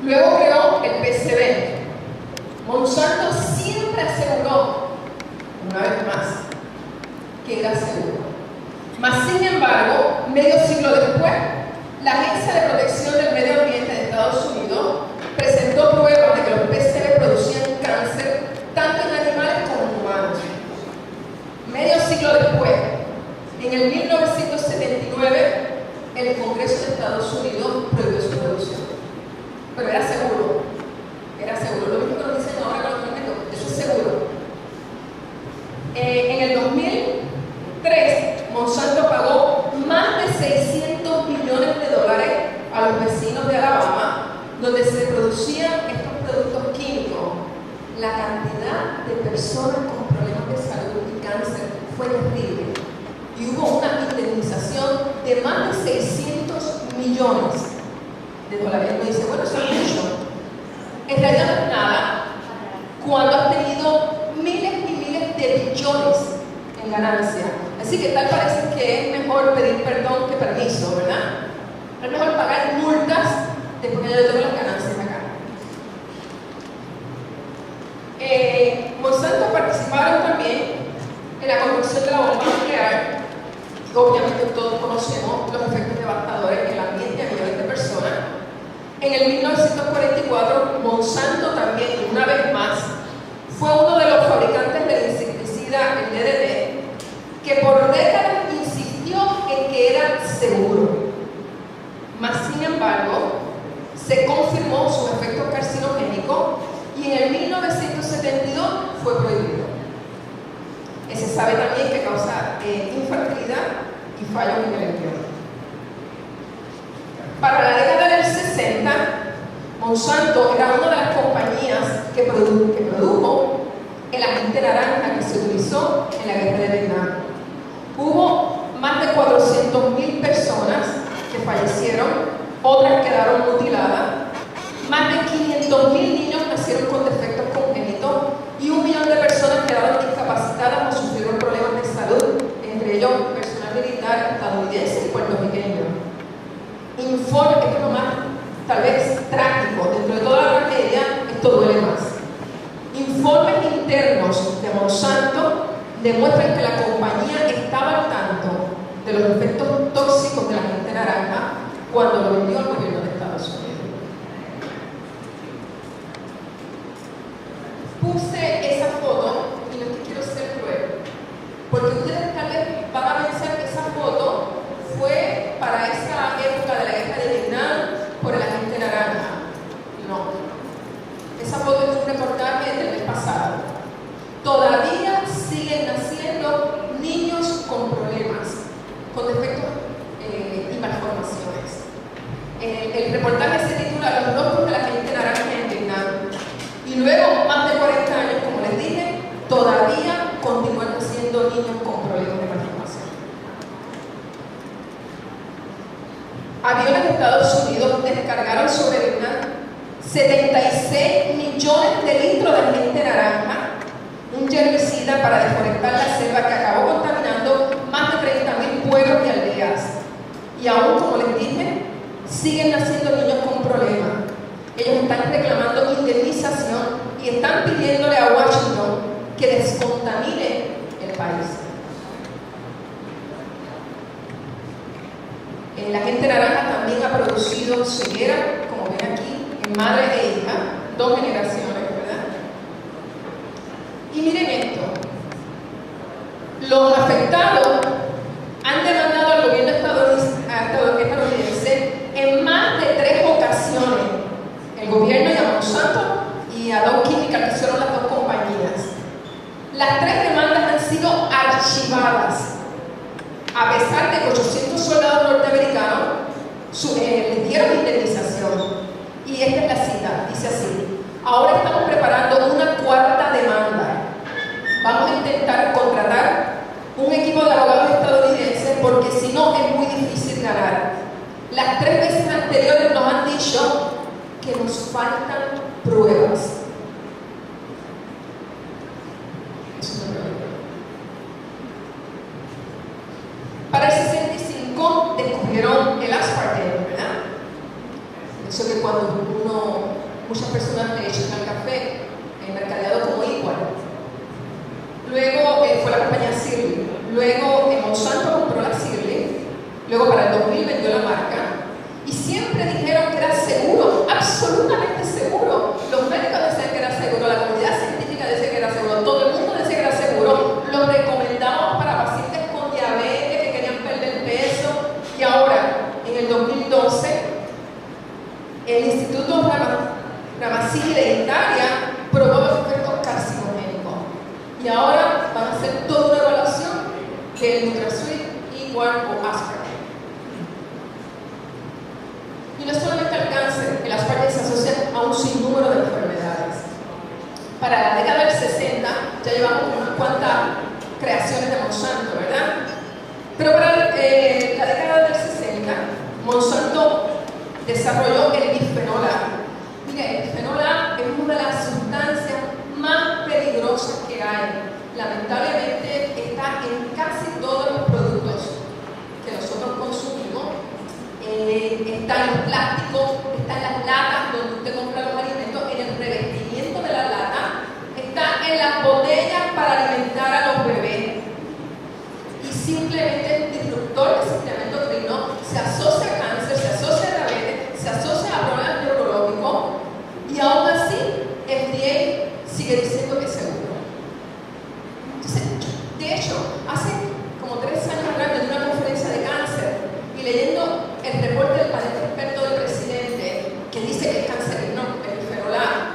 Luego creó el PCB. Monsanto siempre aseguró, una vez más, que era seguro. Mas, sin embargo, medio siglo después, la Agencia de Protección del Medio Ambiente de Estados Unidos presentó pruebas de que los PCB producían cáncer tanto en animales como en humanos. Medio siglo después, en el 1979, el Congreso de Estados Unidos prohibió su producción. Pero era seguro. Era seguro. Lo mismo que nos dicen ahora con los alimentos. Eso es seguro. En el 2003, Monsanto pagó más de 600 millones de dólares a los vecinos de Alabama, donde se producían estos productos químicos. La cantidad de personas con problemas de salud y cáncer fue terrible. Y hubo una indemnización de más de 600 millones de dólares. Uno dice, bueno, eso es mucho. En realidad no es nada cuando has tenido miles y miles de billones en ganancia. Así que tal parece que es mejor pedir perdón que permiso, ¿verdad? Es mejor pagar multas después que yo tengo las ganancias acá. Monsanto participaron también en la construcción de la bomba nuclear. Obviamente todos conocemos los efectos devastadores en el ambiente a millones de personas. En el 1944, Monsanto también, una vez más, fue uno de los fabricantes del insecticida, el DDT, que por décadas insistió en que era seguro. Mas, sin embargo, se confirmó su efecto carcinogénico y en el 1972 fue prohibido. Se sabe también que causa infertilidad y fallos en el embrión. Para la década del 60, Monsanto era una de las compañías que produjo el agente naranja que se utilizó en la guerra de Vietnam. Hubo más de 400.000 personas que fallecieron, otras quedaron mutiladas, más de 500.000 niños nacieron con defectos congénitos y 1 millón de personas quedaron discapacitadas o sufrieron problemas de salud, entre ellos personal militar estadounidense y puertorriqueño. Informe, esto es lo más, tal vez, trágico, dentro de toda la tragedia, esto duele más. Informes internos de Monsanto demuestran que la compañía estaba al tanto de los efectos tóxicos de la agente naranja cuando lo vendió al gobierno de Estados Unidos. Puse esa foto y no quiero ser cruel, porque ustedes tal vez van a pensar que esa foto fue para esa época de la guerra de Vietnam por el agente naranja. No. Esa foto es un reportaje del mes pasado. Todavía siguen naciendo niños con problemas, con defectos y malformaciones. El reportaje se titula Los rostros del agente naranja en Vietnam. Y luego, más de 40 años, como les dije, todavía continúan naciendo niños con problemas de malformación. Aviones de Estados Unidos descargaron sobre Vietnam 76 millones de litros de agente naranja, un herbicida para deforestar la selva que acabó contaminando más de 30.000 pueblos y aldeas. Y aún, como les dije, siguen naciendo niños con problemas. Ellos están reclamando indemnización y están pidiéndole a Washington que descontamine el país. La agente naranja también ha producido ceguera, como ven aquí, en madre e hija, 2 generaciones, ¿verdad? Y miren esto. Los afectados han demandado al gobierno estadounidense en más de 3 ocasiones. El gobierno y a Monsanto y a Dow Chemical, que fueron las 2 compañías. Las 3 demandas han sido archivadas, a pesar de que 800 soldados norteamericanos les dieron indemnización. Y esta es la cita, dice así: ahora estamos preparando una 4ª demanda. Vamos a intentar contratar un equipo de abogados estadounidenses porque si no es muy difícil ganar. Las 3 veces anteriores nos han dicho que nos faltan pruebas. Para el 65 descubrieron el aspartame, ¿verdad? Eso que cuando uno muchas personas le echan al café, mercadeado como igual. Luego fue la compañía Shirley. Luego Monsanto compró la Shirley. Luego para el 2000 vendió la marca. Y siempre dijeron que era seguro, absolutamente seguro. Los médicos decían que era seguro, la comunidad científica decía que era seguro, todo el mundo decía que era seguro. Lo recomendamos para pacientes con diabetes que querían perder peso. Y ahora, en el 2012, el Instituto Ramazzini de Italia probó los efectos carcinogénicos. Y ahora van a hacer toda una evaluación del NutraSweet, Igual o Aspirin. Y no solamente el cáncer, el aspartame se asocia a un sinnúmero de enfermedades. Para la década del 60 ya llevamos unas cuantas creaciones de Monsanto, ¿verdad? Pero para la década del 60, Monsanto desarrolló el bisfenol A. Mire, el bisfenol A es una de las sustancias más peligrosas que hay. Lamentablemente está en casi todos los productos que nosotros consumimos. Está en los plásticos, está en las latas donde usted compra los alimentos, en el revestimiento de la lata, está en las botellas para alimentar a los bebés. Y simplemente el disruptor del sistema endocrino se asocia a cáncer, se asocia a diabetes, se asocia a problemas neurológicos, y aún así FDA sigue diciendo que es seguro. Entonces, de hecho, hace como 3 años atrás en una conferencia de cáncer y leyendo el reporte del panel experto del presidente que dice que es cancerígeno el bisfenol A,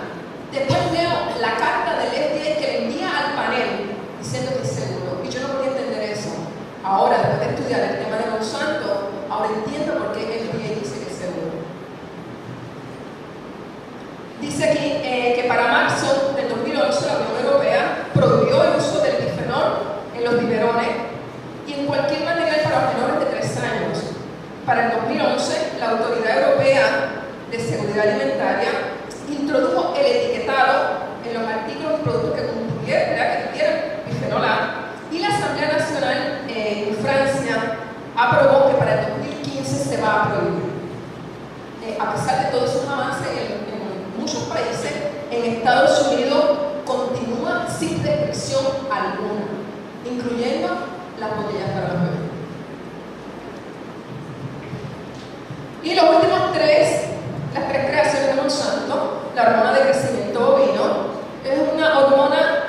después leo la carta del FDA que le envía al panel diciendo que es seguro, y yo no podía entender eso. Ahora, después de estudiar el tema de Monsanto, ahora entiendo por qué el FDA dice que es seguro. Dice aquí que para marzo del 2011 la Unión Europea prohibió el uso del bisfenol en los biberones y en cualquier material para los menores de 3 años. Para el 2011, la Autoridad Europea de Seguridad Alimentaria introdujo el etiquetado en los artículos y productos que tuvieran bisfenol A, y la Asamblea Nacional en Francia aprobó que para el 2015 se va a prohibir. A pesar de todos esos avances en muchos países, en Estados Unidos continúa sin restricción alguna, incluyendo las botellas para los bebés. Y los últimos las tres creaciones de Monsanto, la hormona de crecimiento bovino, es una hormona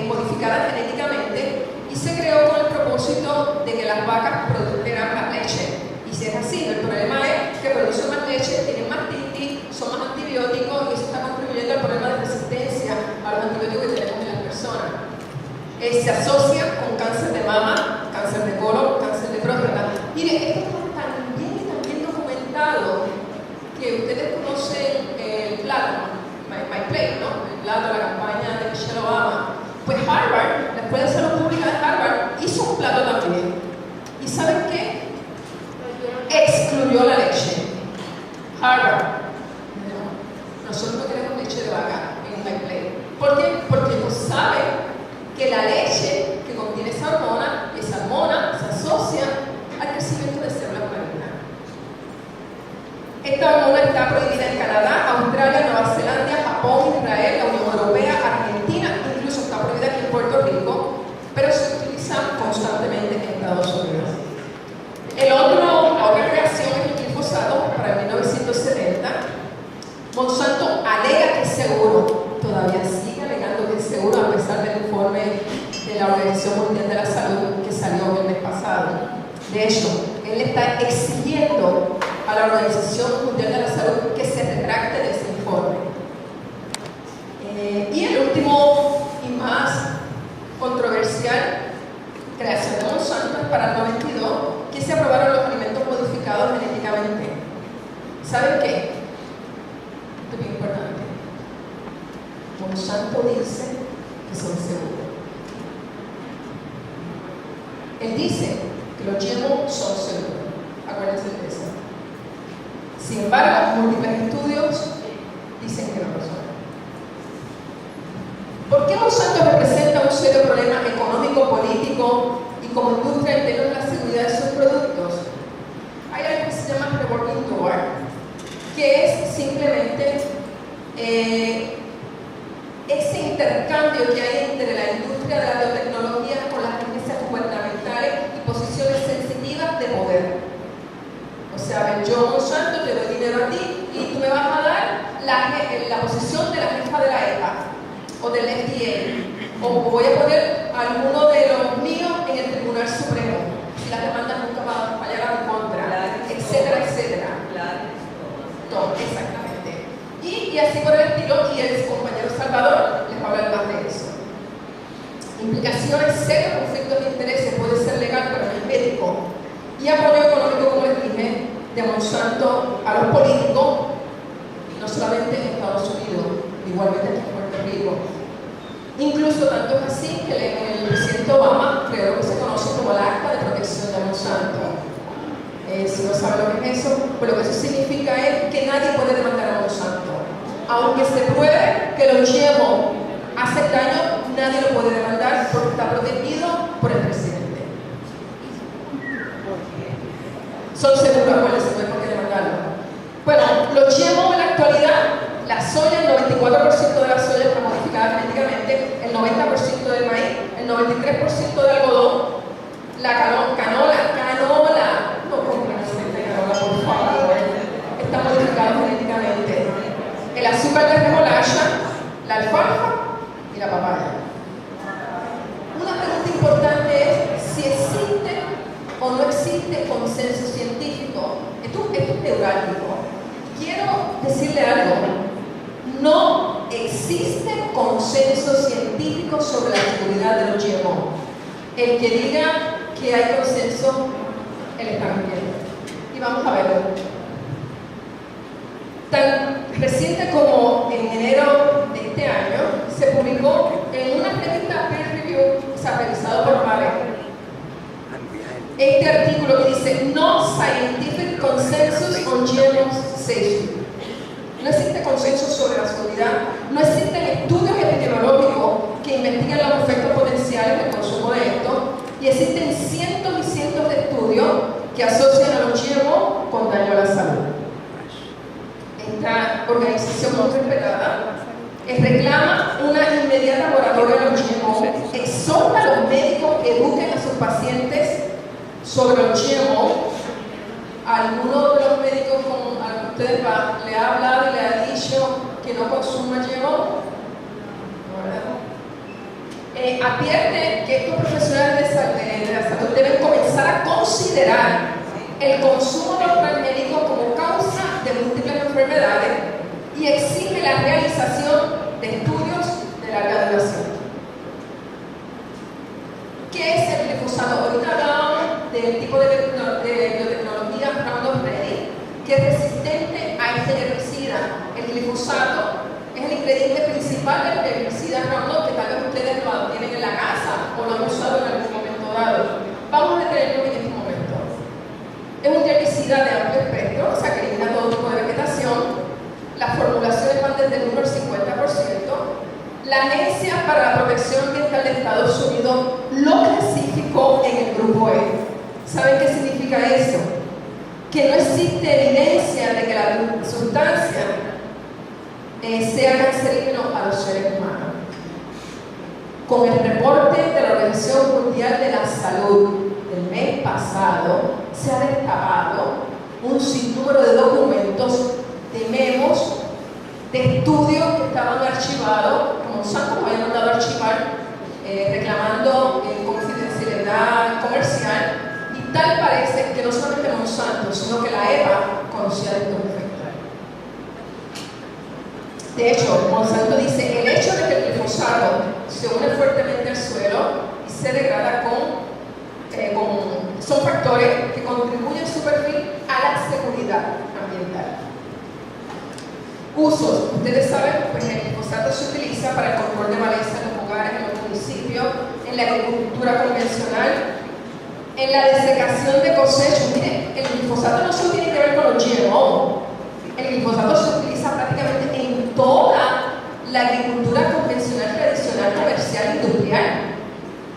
modificada genéticamente y se creó con el propósito de que las vacas produjeran más leche. Y si es así, el problema es que producen más leche, tienen más titis, son más antibióticos, y eso está contribuyendo al problema de resistencia a los antibióticos que tenemos en las personas. Se asocia con cáncer de mama, cáncer de colon, cáncer de próstata. Mire, esto está tan bien documentado que ustedes conocen el plato, My Plate, ¿no? El plato, la campaña de Michelle Obama. Pues Harvard, la Escuela de Salud Pública de Harvard, hizo un plato también. ¿Y saben qué? Excluyó la leche. Harvard. No, nosotros no queremos leche de vaca en My Plate. ¿Por qué? Porque ellos saben que la leche que contiene esa hormona se asocia al crecimiento de células malignas. Esta hormona está prohibida en Canadá, Australia, Nueva Zelanda, Japón, Israel, la Unión Europea, Argentina, incluso está prohibida aquí en Puerto Rico, pero se utiliza constantemente en Estados Unidos. La otra creación es el glifosato para 1970. Monsanto alega que es seguro, todavía sigue alegando que es seguro a pesar del informe de la Organización Mundial de la Salud que salió el mes pasado. De hecho, él está exigiendo a la Organización Mundial de la Salud que se retracte de ese informe. Y el último y más controversial creación de Monsanto es para el 92, que se aprobaron los alimentos modificados genéticamente. ¿Saben qué? Esto es bien importante. Monsanto dice que son seguros. Él dice que los GMO son seguros. Acuérdense de eso. Sin embargo, múltiples estudios dicen que no lo son. ¿Por qué Monsanto representa un serio problema económico, político y como industria en términos de la seguridad de sus productos? Hay algo que se llama revolving door, que es simplemente me vas a dar la posición de la jefa de la EPA o del FDA, o voy a poner a alguno de los míos en el Tribunal Supremo, si las demandas nunca van a fallar en contra, etcétera, etcétera. No, exactamente. Y así por el estilo, y el compañero Salvador les va a hablar más de eso. Implicaciones serias, conflictos de intereses, puede ser legal, pero no es médico. Y apoyo económico, como les dije, de Monsanto a los políticos, no solamente en Estados Unidos, igualmente aquí en Puerto Rico. Incluso tanto es así que el presidente Obama creó lo que se conoce como el Acta de Protección de Monsanto. Si no saben lo que es eso, pues lo que eso significa es que nadie puede demandar a Monsanto. Aunque se pruebe que los GMO hacen daño, nadie lo puede demandar porque está protegido por el presidente. Son seguros, acuérdense, no hay por qué demandarlo. Bueno, los GMO en la actualidad, la soya, el 94% de la soya está modificada genéticamente, el 90% del maíz, el 93% del algodón, la canola, no compren aceite de canola, por favor, está modificado genéticamente. El azúcar de remolacha, la alfalfa y la papaya. Una pregunta importante es si existe o no existe consenso científico. Esto es neurálgico. Quiero decirle algo. No existe consenso científico sobre la seguridad de los GMO. El que diga que hay consenso, él está mintiendo. Y vamos a verlo. Tan reciente como en enero de este año, se publicó en una revista peer review, revisado por Mare, este artículo que dice No Scientific Consensus on GMO Safety. No existe consenso sobre la seguridad, no existen estudios epidemiológicos que investiguen los efectos potenciales del consumo de esto, y existen cientos y cientos de estudios que asocian a los GMO con daño a la salud. Esta organización muy respetada reclama una inmediata moratoria de los GMO, exhorta a los médicos que eduquen a sus pacientes sobre los GMO. ¿Alguno de los médicos con a los que ustedes le ha hablado y le ha dicho que no consuma GMO? Advierte que estos profesionales de la salud deben comenzar a considerar el consumo de los transgénicos como causa de múltiples enfermedades y exige la realización de estudios de larga duración. ¿Qué es el glifosato? Ahorita hablábamos del tipo de biotecnología Roundup Ready, que es resistente a este herbicida. El glifosato es el ingrediente principal del herbicida Roundup, que tal vez ustedes lo tienen en la casa o lo han usado en algún momento dado. Vamos a detenerlo en este momento. Es un herbicida de amplio espectro, o sea que elimina todo tipo de vegetación. Las formulaciones van desde el 1 al 50%. La Agencia para la Protección Ambiental de Estados Unidos lo clasificó en el grupo E. ¿Saben qué significa eso? Que no existe evidencia de que la sustancia sea cancerígeno a los seres humanos. Con el reporte de la Organización Mundial de la Salud del mes pasado, se ha destapado un sinnúmero de documentos, de memos, de estudios que estaban archivados, que Monsanto nos había mandado a archivar, reclamando confidencialidad comercial, y tal parece que no solamente Monsanto, sino que la EPA conocía de estos efectos. De hecho, Monsanto dice, el hecho de que el glifosato se une fuertemente al suelo y se degrada son factores que contribuyen en su perfil a la seguridad ambiental. Usos. Ustedes saben, pues el glifosato se utiliza para el control de maleza en los hogares, en los municipios, en la agricultura convencional, en la desecación de cosechas. Miren, el glifosato no solo tiene que ver con los GMO. El glifosato se utiliza prácticamente en toda la agricultura convencional, tradicional, comercial, industrial.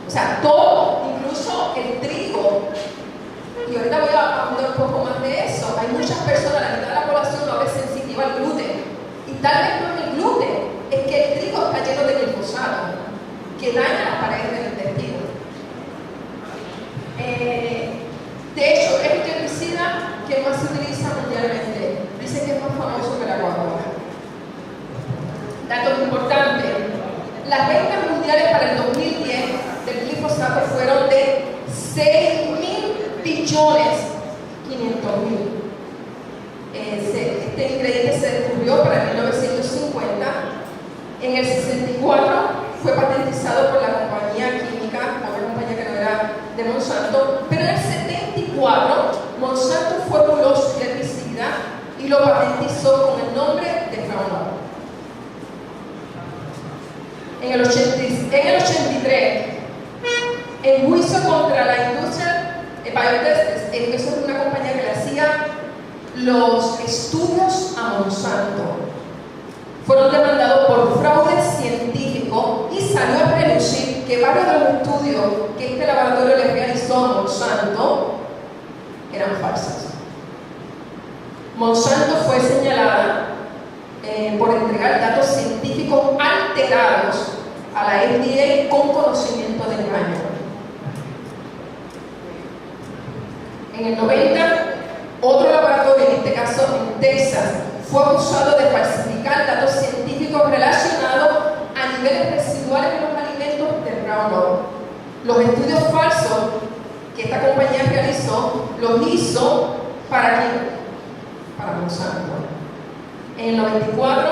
O sea, todo, incluso el trigo. Y ahorita voy a hablar un poco más de eso. Hay muchas personas, la mitad de la población no es sensitiva al gluten. Y tal vez no es el gluten, es que el trigo está lleno de glifosato, que daña las paredes del intestino. De hecho, es el herbicida que más se utiliza mundialmente. Dicen que es más famoso que la Este ingrediente se descubrió para 1950. En el 64 fue patentizado por la compañía química, otra compañía que no era de Monsanto, pero en el 74 Monsanto formuló su herbicida y lo patentizó con el nombre de Roundup. En el 83, en juicio contra la industria Biotest, que es una compañía que le hacía los estudios a Monsanto, fueron demandados por fraude científico y salió a relucir que varios de los estudios que este laboratorio le realizó a Monsanto eran falsos. Monsanto fue señalada por entregar datos científicos alterados a la FDA con conocimiento de engaño. En el 90, otro laboratorio, en este caso en Texas, fue acusado de falsificar datos científicos relacionados a niveles residuales de los alimentos de Roundup. Los estudios falsos que esta compañía realizó, los hizo ¿para quién? Para Monsanto. En el 94,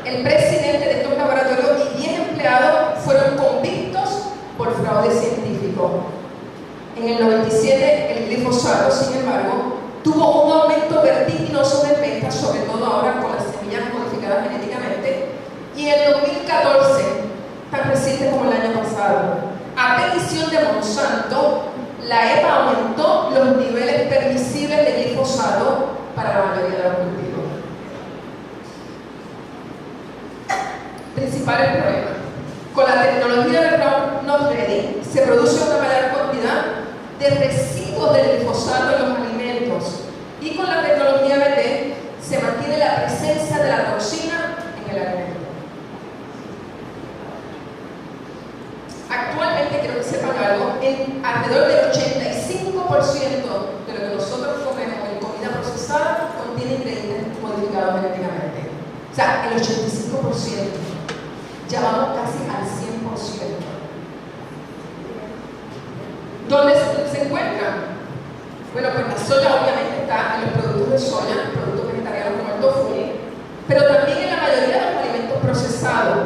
el presidente de estos laboratorios y 10 empleados fueron convictos por fraude científico. En el 97, el glifosato, sin embargo, tuvo un aumento vertiginoso de ventas, sobre todo ahora con las semillas modificadas genéticamente. Y en el 2014, tan reciente como el año pasado, a petición de Monsanto, la EPA aumentó los niveles permisibles de glifosato para la mayoría de los cultivos. Principales problemas. Con la tecnología de Roundup Ready se produce una mayor cantidad de residuos de glifosato en los alimentos, y con la tecnología BT se mantiene la presencia de la toxina en el alimento. Actualmente, quiero que sepan algo, alrededor del 85% de lo que nosotros comemos en comida procesada contiene ingredientes modificados genéticamente. O sea, el 85%. Ya vamos casi al 100%. ¿Dónde se encuentran? Bueno, pues la soya obviamente está en los productos de soya, productos vegetarianos como el tofu, pero también en la mayoría de los alimentos procesados.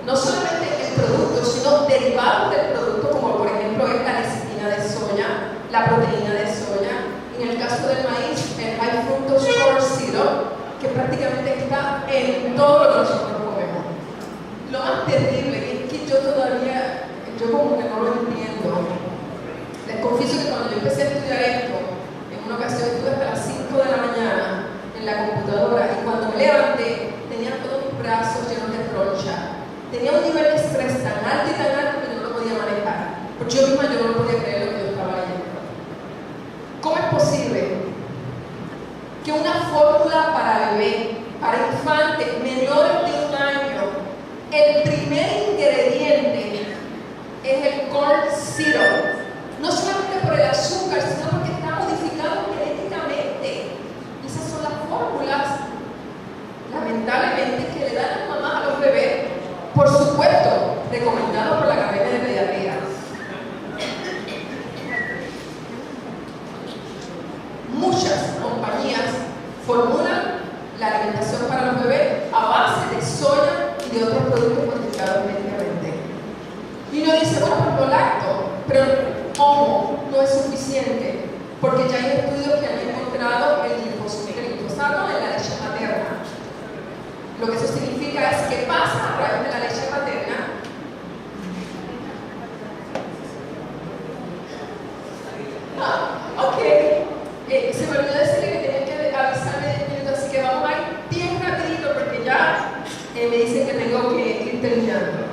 No solamente el producto, sino derivados del producto, como por ejemplo es la lecitina de soya, la proteína de soya. En el caso del maíz, el high fructose corn syrup, que prácticamente está en todo lo que nosotros comemos. Lo más terrible es que yo como que no lo entiendo. Les confieso que cuando yo empecé a estudiar esto, en una ocasión estuve hasta las 5 de la mañana en la computadora, y cuando me levanté tenía todos mis brazos llenos de roncha. Tenía un nivel de estrés tan alto que yo no lo podía manejar, porque yo misma no podía creer lo que yo estaba leyendo. ¿Cómo es posible que una fórmula para bebé, para infantes menores de 1 año, el primer ingrediente es el corn syrup? No solamente por el azúcar, sino porque está modificado genéticamente. Y esas son las fórmulas, lamentablemente, que le dan a las mamás a los bebés, por supuesto, recomendado por la Academia de Pediatría. Muchas compañías formulan la alimentación para los bebés a base de soya y de otros productos modificados genéticamente. Y uno dice, bueno, pues lo lacto, pero ojo, no es suficiente, porque ya hay estudios que han encontrado el glifosato en la leche materna. Lo que eso significa es que pasa a través de la leche materna se me olvidó decirle que tenía que avisarme 10 minutos, así que vamos a ir bien rapidito porque ya me dicen que tengo que ir terminando.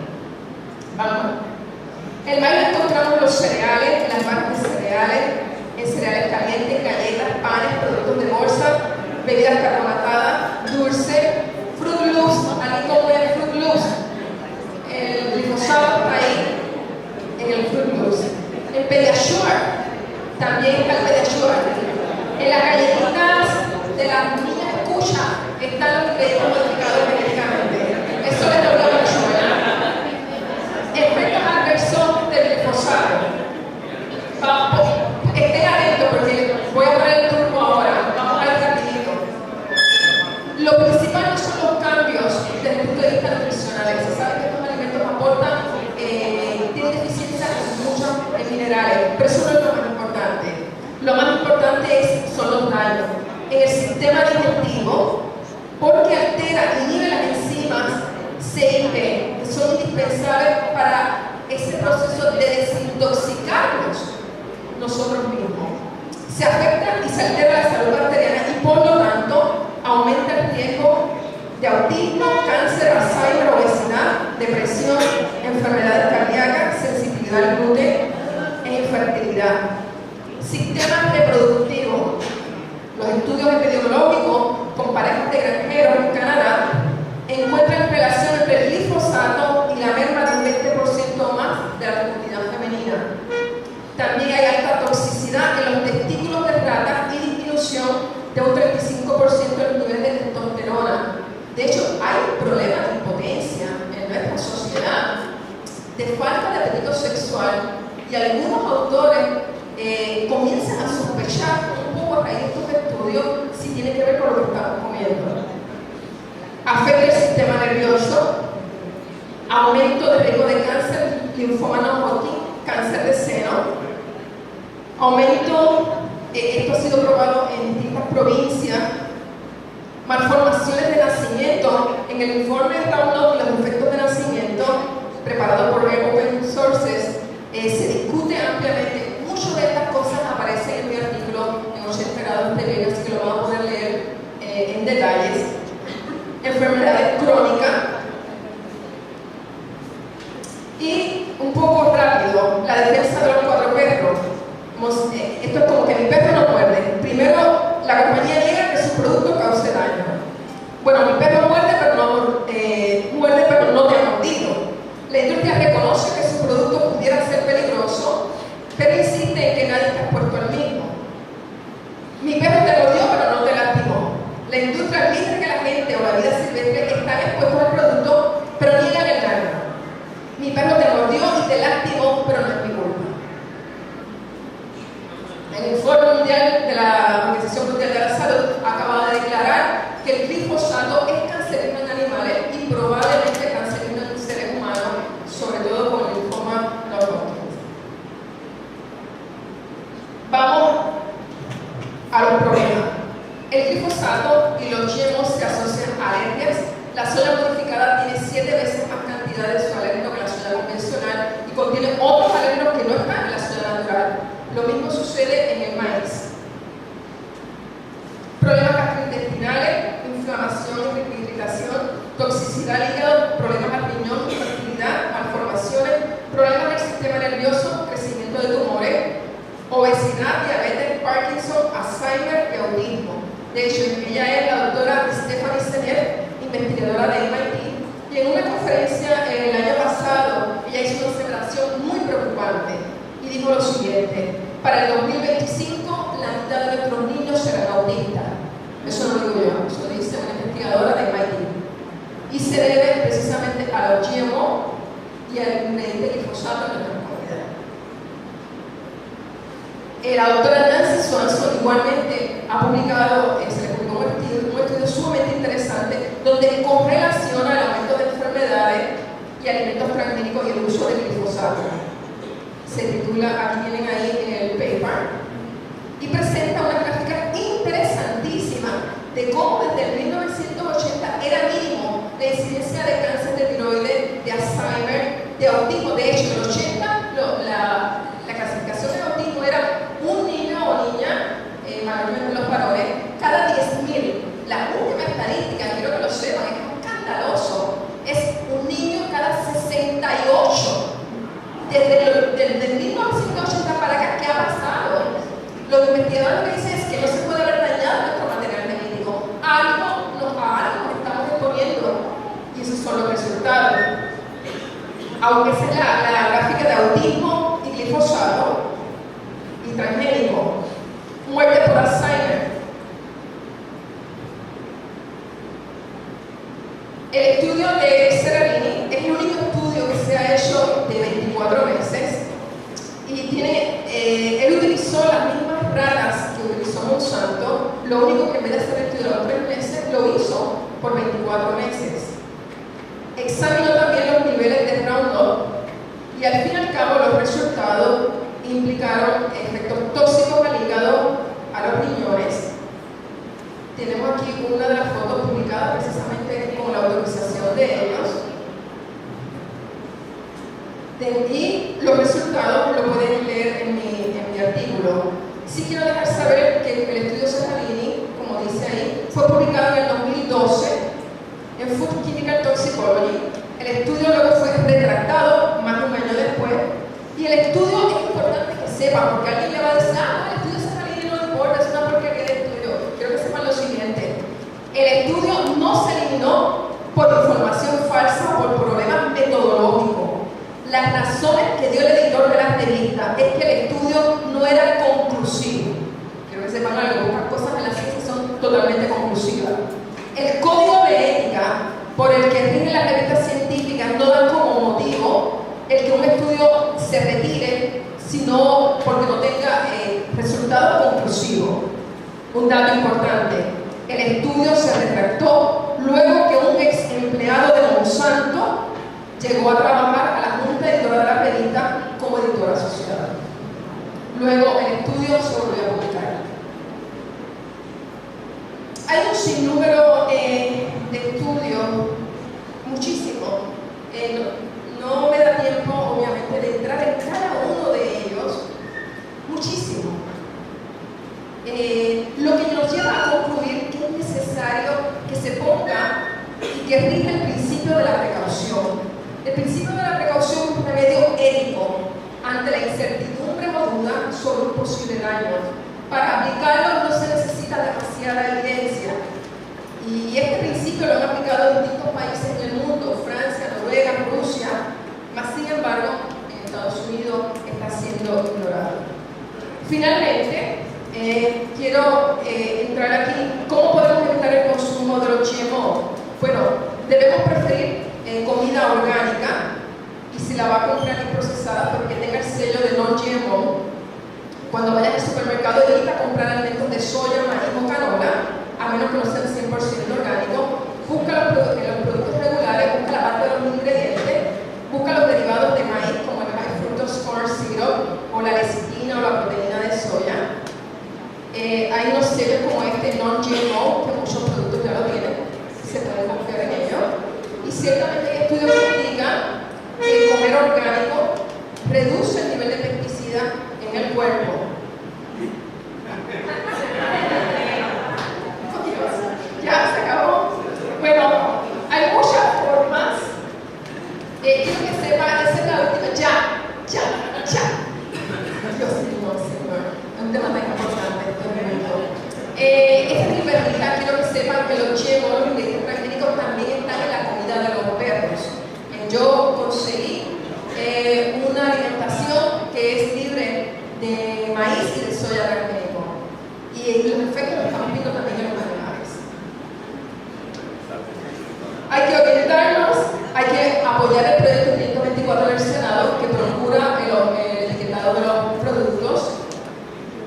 Vamos. El maíz encontramos los cereales, las barras de cereales, cereales calientes, galletas, panes, productos de bolsa, bebidas carbonatadas, dulce, Fruit Loops, alguien come Fruit Loops. El glifosato está ahí en el Fruit Loops. El Pediasure, también está el Pediasure. En las galletitas de las niñas escucha están los ingredientes modificados genéticamente. Eso les habla mucho, ¿verdad? Efectos adversos del glifosato. Estén atentos porque voy a poner el turno ahora. en el sistema digestivo porque altera y inhibe las enzimas CYP, que son indispensables para ese proceso de desintoxicarnos nosotros mismos. Se afecta y se altera la salud bacteriana y por lo tanto aumenta el riesgo de autismo, cáncer, Alzheimer, obesidad, depresión, enfermedades cardíacas, sensibilidad al gluten e infertilidad. Sistema reproductivo. Los estudios epidemiológicos con parejas de granjeros en Canadá encuentran relación entre el glifosato y la merma de un 20% más de la fertilidad femenina. También hay alta toxicidad en los testículos de rata y disminución de un 35% del nivel de testosterona. De hecho, hay problemas de impotencia en nuestra sociedad, de falta de apetito sexual, y algunos autores comienzan a sospechar un poco a raíz de estos estudios si tiene que ver con lo que estamos comiendo. Afecta el sistema nervioso, aumento de riesgo de cáncer, linfoma no Hodgkin, cáncer de seno, aumento, esto ha sido probado en distintas provincias, malformaciones de nacimiento. En el informe Roundup de los efectos de nacimiento, preparado por Open Sources, se discute ampliamente. Muchas de estas cosas aparecen en mi artículo en 80 grados de ley, así que lo vamos a poder leer en detalles. Enfermedades crónicas. Y un poco rápido, la defensa de los 4 perros. Esto es como que mi perro no muerde. Primero, la compañía niega que su producto cause daño. Bueno, mi perro muerde, pero no te ha mordido. La industria reconoce que su producto pudiera ser peligroso, pero insiste en que nadie está expuesto al mismo. Mi perro te mordió, pero no te lastimó. La industria admite que la gente o la vida silvestre están expuestos al producto, pero niegan el daño. Mi perro te mordió y te lastimó, pero no es mi culpa. El Informe Mundial de la Organización Mundial de la Salud acaba de declarar que el glifosato es cancerígeno en animales y probablemente cancerígeno en seres humanos, sobre todo con el linfoma no Hodgkin. Vamos a los problemas. El glifosato y los GMOs se asocian a alergias. La soya modificada tiene 7 veces más cantidad de su alérgeno que la soya convencional y contiene otros alérgenos que no están en la soya natural. Lo mismo sucede en el maíz. Problemas gastrointestinales, inflamación, irritación, toxicidad al hígado, problemas al riñón, infertilidad, malformaciones, problemas del sistema nervioso, crecimiento de tumores, obesidad, diabetes, Parkinson, Alzheimer y autismo. De hecho, ella es la doctora Stephanie Seneff, investigadora de MIT, y en una conferencia el año pasado ella hizo una aseveración muy preocupante y dijo lo siguiente: para el 2025 la mitad de nuestros niños serán autistas. Eso no lo digo yo, eso lo dice una investigadora de MIT. Y se debe precisamente a los GMO y al ingrediente glifosato en nuestras comidas. La doctora Nancy Swanson igualmente ha publicado, se le publicó un estudio sumamente interesante donde correlaciona el aumento de enfermedades y alimentos transgénicos y el uso del glifosato. Se titula, aquí tienen ahí el paper, y presenta una gráfica interesantísima de cómo desde el 1980 era mínimo la incidencia de cáncer de tiroides, de Alzheimer, de autismo. De hecho, en el 80 la clasificación de autismo era un niño o niña, mayormente los varones, cada 10.000. La última estadística, quiero que lo sepan, es escandaloso, es un niño cada 68. Desde 1980 para acá, ¿qué ha pasado? Los investigadores lo que dicen es que no se puede haber dañado nuestro material genético. Algo nos estamos exponiendo y esos son los resultados. Aunque esa es la gráfica de autismo y glifosato y transgénico. Muerte por Alzheimer. El estudio de Seralini es el único estudio que se ha hecho de 24 meses y él utilizó las mismas ratas que utilizó Monsanto, lo único que en vez de hacer el estudio de los 3 meses, lo hizo por 24 meses. Examinó también los niveles de Roundup y al fin y al cabo los resultados implicaron efectos tóxicos al hígado, a los riñones, Tenemos aquí una de las fotos publicadas precisamente con la autorización de ellos. Y los resultados lo pueden leer en mi artículo. Sí quiero dejar saber que el estudio Cefalini, como dice ahí, fue publicado en el 2012 en Food Chemical Toxicology. El estudio luego fue retractado más de un año después. Y el estudio es importante que sepan, porque alguien le va a decir, el estudio Cefalini no importa, es una porquería de estudio. Quiero que sepan lo siguiente: el estudio no se eliminó por información falsa o por problemas metodológicos. Las razones que dio el editor de la revista es que el estudio no era conclusivo. Quiero que sepan algo, pocas cosas en la ciencia son totalmente conclusivas. El código de ética por el que rigen las revistas científicas no dan como motivo el que un estudio se retire, sino porque no tenga resultados conclusivos. Un dato importante: el estudio se retractó luego que un ex empleado de Monsanto llegó a trabajar a la junta editora de la revista como editora asociada. Luego el estudio se volvió a publicar. Hay un sinnúmero de estudios, muchísimo. No me da tiempo, obviamente, de entrar en cada uno de ellos. Muchísimo. Lo que nos lleva a concluir que es necesario que se ponga y que rija el principio de la precaución. El principio de la precaución es un remedio ético ante la incertidumbre o duda sobre un posible daño. Para aplicarlo no se necesita demasiada evidencia. Y este principio lo han aplicado en distintos países en el mundo: Francia, Noruega, Rusia. Mas, sin embargo, en Estados Unidos está siendo ignorado. Finalmente, quiero entrar aquí. ¿Cómo podemos evitar el consumo de los GMO? Bueno, debemos preferir comida orgánica, y si la va a comprar y procesada, porque tenga el sello de non-GMO. Cuando vayas al supermercado, evita comprar alimentos de soya, maíz o canola, a menos que no sean 100% orgánicos. Busca los productos regulares, busca la parte de los ingredientes, busca los derivados de maíz, como el high fructose corn syrup, o la lecitina o la proteína de soya. Hay unos sellos como este non-GMO, que muchos productos ya lo tienen, se puede confiar en ellos. Y ciertamente hay estudios que indican que comer orgánico reduce el nivel de pesticida en el cuerpo. Ya se acabó. Bueno, hay muchas formas. Quiero que sepa, esa es la última. Ya. Dios mío, Señor. Es un tema tan importante en este momento. Esta es mi perrita. Quiero que sepan que los GMO, los ingredientes transgénicos, también están en la comida de los perros. Yo conseguí una alimentación que es libre de maíz y de soya transgénico. Y los efectos los estamos viendo también en los animales. Hay que orientarnos, hay que apoyar el proyecto 524 del Senado, que procura el etiquetado de los productos.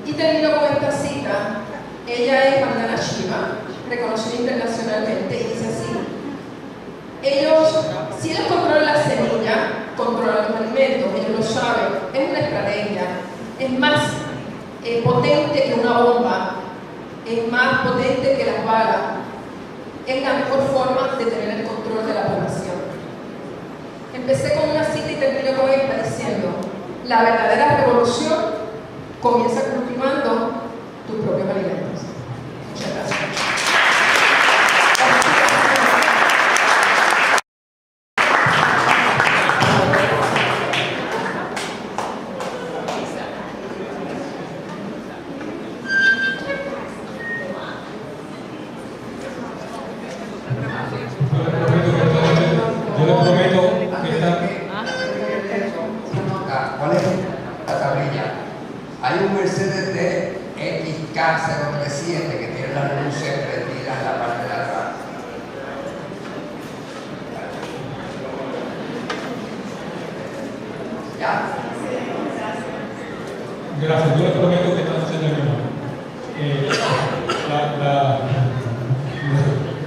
Y termino con esta cita. Ella es Vandana Shiva, reconocida internacionalmente, y dice así: si ellos controlan la semilla, controlan los alimentos, ellos lo saben. Es una estrategia. Es más potente que una bomba, es más potente que las balas. Es la mejor forma de tener el control de la población. Empecé con una cita y termino con esta diciendo: la verdadera revolución comienza cultivando tus propios alimentos. Muchas gracias. Gracias, yo les prometo que esta noche terminamos.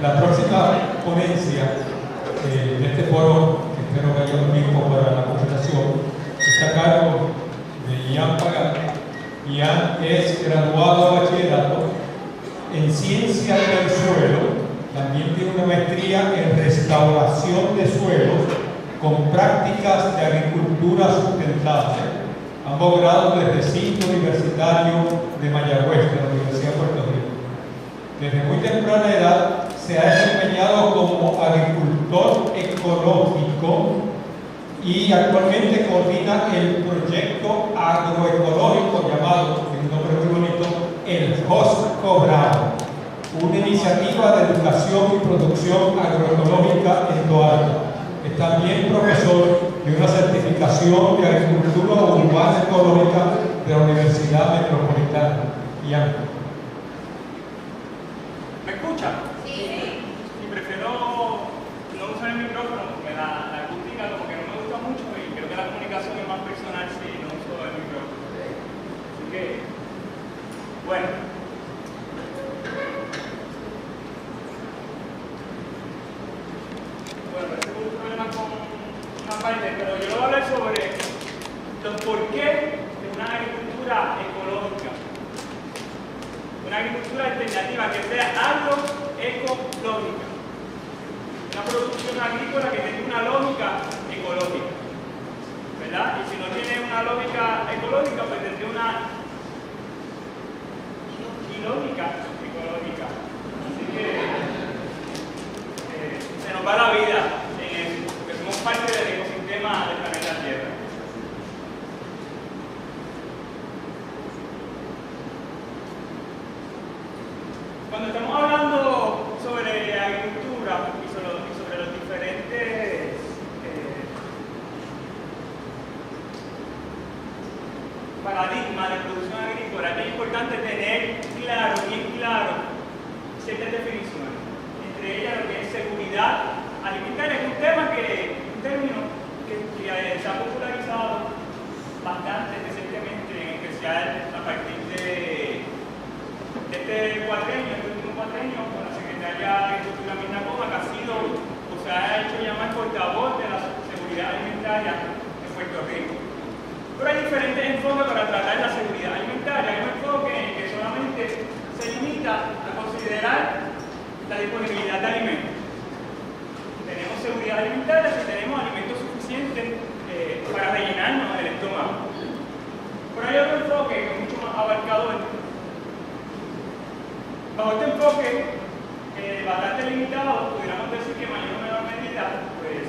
La próxima ponencia de este foro, que espero que haya un tiempo para la conversación, está a cargo de Ian Pagan. Ian es graduado de bachillerato en ciencia del suelo, también tiene una maestría en restauración de suelos con prácticas de agricultura sustentable. Ambos grados del recinto universitario de Mayagüez, de la Universidad de Puerto Rico. Desde muy temprana edad se ha desempeñado como agricultor ecológico y actualmente coordina el proyecto agroecológico llamado, en un nombre muy bonito, el Josco Bravo, una iniciativa de educación y producción agroecológica en Duarte. Es también profesor de una certificación de agricultura urbana ecológica de la Universidad Metropolitana. ¿Me escucha? Sí. Y prefiero no usar el micrófono porque la acústica como que no me gusta mucho y creo que la comunicación es más personal si no uso el micrófono. Así que, bueno. Bueno, parece que hubo un problema con una parte, pero yo le voy a hablar sobre los porqués de una agricultura ecológica. Una agricultura alternativa que sea agroecológica. Una producción agrícola que tenga una lógica ecológica. ¿Verdad? Y si no tiene una lógica ecológica, pues tendría una ilógica ecológica. Así que se nos va la vida en eso, porque somos parte del ecosistema del planeta Tierra. Cuando estamos hablando sobre agricultura y sobre los diferentes paradigmas de producción agrícola, es importante tener claro, bien claro, ciertas definiciones. Entre ellas lo que es seguridad alimentaria, que es un término que se ha popularizado bastante recientemente, en especial a partir de este último cuatrenio, con la secretaria de Agricultura Mirna Coma, que ha sido, o se ha hecho llamar portavoz de la seguridad alimentaria en Puerto Rico. Pero hay diferentes enfoques para tratar la seguridad alimentaria. Hay un enfoque en que solamente se limita a considerar la disponibilidad de alimentos. Tenemos seguridad alimentaria si tenemos alimentos suficientes para rellenarnos el estómago. Pero hay otro enfoque que es mucho más abarcador. Bajo este enfoque, bastante limitado, pudiéramos decir que en mayor o menor medida, pues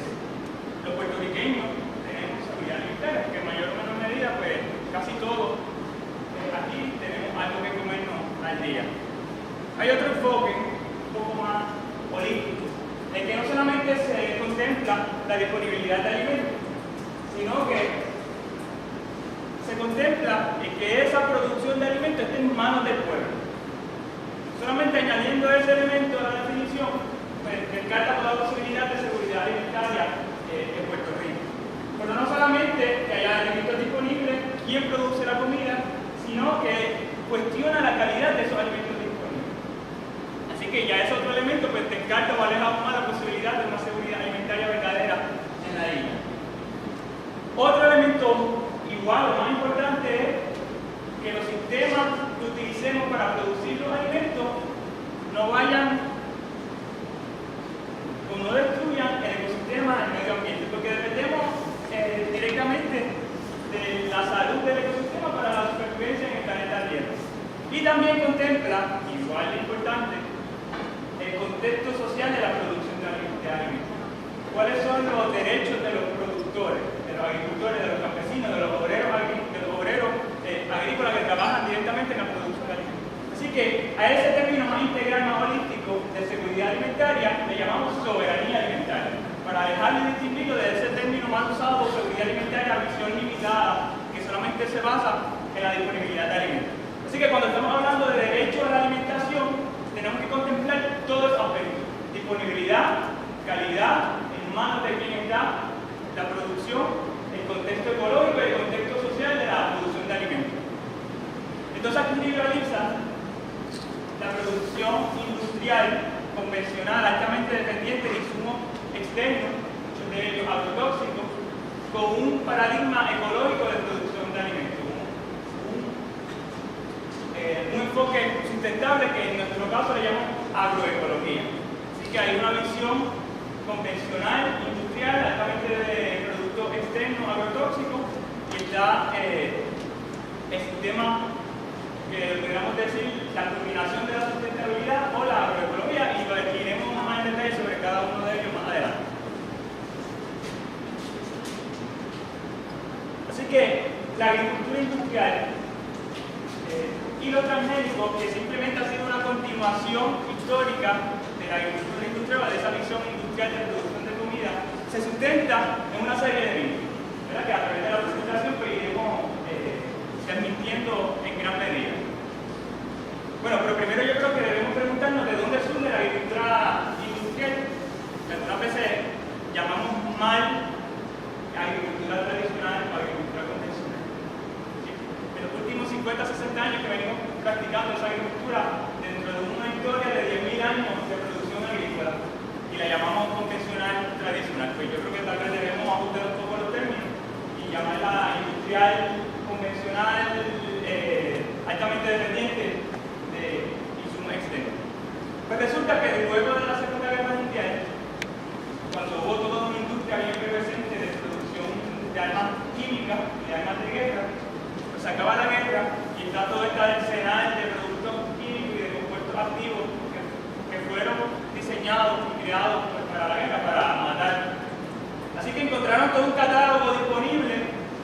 los puertorriqueños tenemos seguridad alimentaria, porque en mayor o menor medida, pues casi todos aquí tenemos algo que comernos al día. Hay otro enfoque un poco más holístico, en que no solamente se contempla la disponibilidad de alimentos, sino que se contempla que esa producción de alimentos esté en manos del pueblo. Solamente añadiendo ese elemento a la definición, pues descarta toda posibilidad de seguridad alimentaria en Puerto Rico. Pero no solamente que haya alimentos disponibles, quién produce la comida, sino que cuestiona la calidad de esos alimentos disponibles. Así que ya es otro elemento, pues descarta o aleja aún más la posibilidad de una seguridad alimentaria verdadera en la isla. Otro elemento igual o más importante es que los sistemas que utilicemos para producir los alimentos no vayan o no destruyan el ecosistema del medio ambiente, porque dependemos directamente de la salud del ecosistema para la supervivencia en el planeta Tierra. Y también contempla, igual de importante, el contexto social de la producción de alimentos. ¿Cuáles son los derechos de los productores, de los agricultores, de los campesinos, de los obreros agrícolas que trabajan directamente en la producción de alimentos? Así que a ese término más integral, más holístico de seguridad alimentaria le llamamos soberanía alimentaria, para dejar de distinguirlo de ese término más usado, seguridad alimentaria, visión limitada, que solamente se basa en la disponibilidad de alimentos. Así que cuando estamos hablando de derecho a la alimentación, tenemos que contemplar todos esos aspectos: disponibilidad, calidad, en manos de quién está la producción, el contexto ecológico y el contexto social de la producción de alimentos. Entonces aquí individualiza la producción industrial convencional, altamente dependiente de insumos externos, muchos de ellos agrotóxicos, con un paradigma ecológico de producción de alimentos, un enfoque sustentable, que en nuestro caso le llamamos agroecología. Así que hay una visión convencional, industrial, altamente de productos externos agrotóxicos, y está el sistema que podríamos decir la combinación de la sustentabilidad o la agroecología, y lo definiremos más en detalle sobre cada uno de ellos más adelante. Así que la agricultura industrial y los transgénicos, que simplemente ha sido una continuación histórica de la agricultura industrial, de esa visión industrial de producción de comida, se sustenta en una serie de mitos, ¿verdad? Que a través de la presentación pues, iremos desmintiendo en gran medida. Bueno, pero primero yo creo que debemos preguntarnos de dónde surge la agricultura industrial. Algunas veces llamamos mal agricultura tradicional o agricultura convencional. ¿Sí? En los últimos 50-60 años que venimos practicando esa agricultura dentro de una historia de 10.000 años de producción agrícola y la llamamos convencional tradicional. Pues yo creo que tal vez debemos ajustar un poco los términos y llamarla industrial convencional, altamente dependiente de insumos externos. Pues resulta que luego de la Segunda Guerra Mundial, cuando hubo toda una industria bien presente de producción de armas químicas y de armas de guerra, pues se acaba la guerra y está todo este arsenal de productos químicos y de compuestos activos que fueron diseñados y creados para la guerra, para matar. Así que encontraron todo un catálogo disponible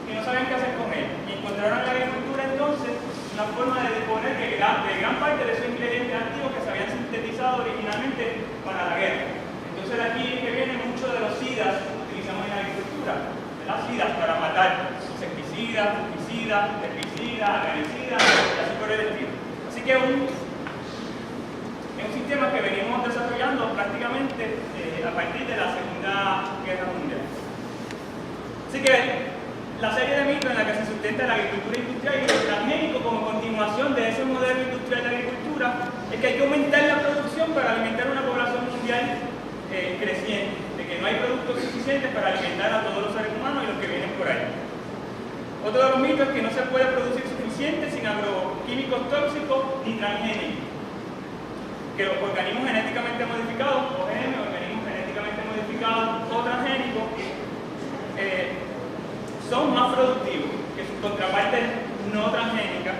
y no sabían qué hacer con él. Y encontraron en la agricultura entonces una forma de disponer de gran parte de esos ingredientes activos que se habían sintetizado originalmente para la guerra. Entonces de aquí que vienen muchos de los SIDAs que utilizamos en la agricultura. Las SIDAs para matar insecticidas, fungicidas, herbicidas, acaricidas y así por el estilo. Así que es un sistema que venimos desarrollando prácticamente a partir de la Segunda Guerra Mundial. Así que la serie de mitos en la que se sustenta la agricultura industrial y el transgénico como continuación de ese modelo industrial de agricultura es que hay que aumentar la producción para alimentar una población mundial creciente, de que no hay productos suficientes para alimentar a todos los seres humanos y los que vienen por ahí. Otro de los mitos es que no se puede producir suficiente sin agroquímicos tóxicos ni transgénicos, que los organismos genéticamente modificados, OGM, organismos genéticamente modificados o transgénicos, son más productivos que sus contrapartes no transgénicas,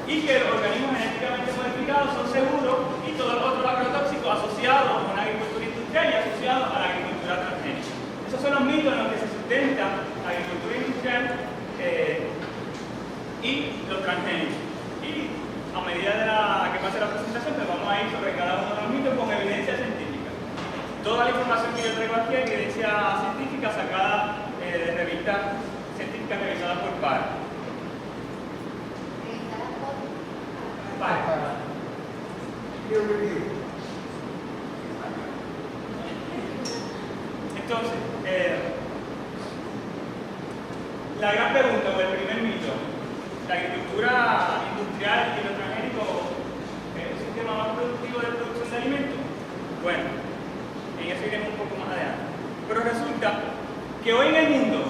y que los organismos genéticamente modificados son seguros y todos los otros agrotóxicos asociados a una agricultura industrial y asociados a la agricultura transgénica. Esos son los mitos en los que se sustenta la agricultura industrial y los transgénicos. Y a medida de que pase la presentación, pues vamos a ir sobre cada uno de los mitos con evidencia científica. Toda la información que yo traigo aquí es evidencia científica sacada de revistas científicas revisadas por PAR. Entonces, la gran pregunta o el primer mito, la agricultura industrial y lo transgénico es un sistema más productivo de producción de alimentos. Bueno, en eso iremos un poco más adelante. Pero resulta que hoy en el mundo,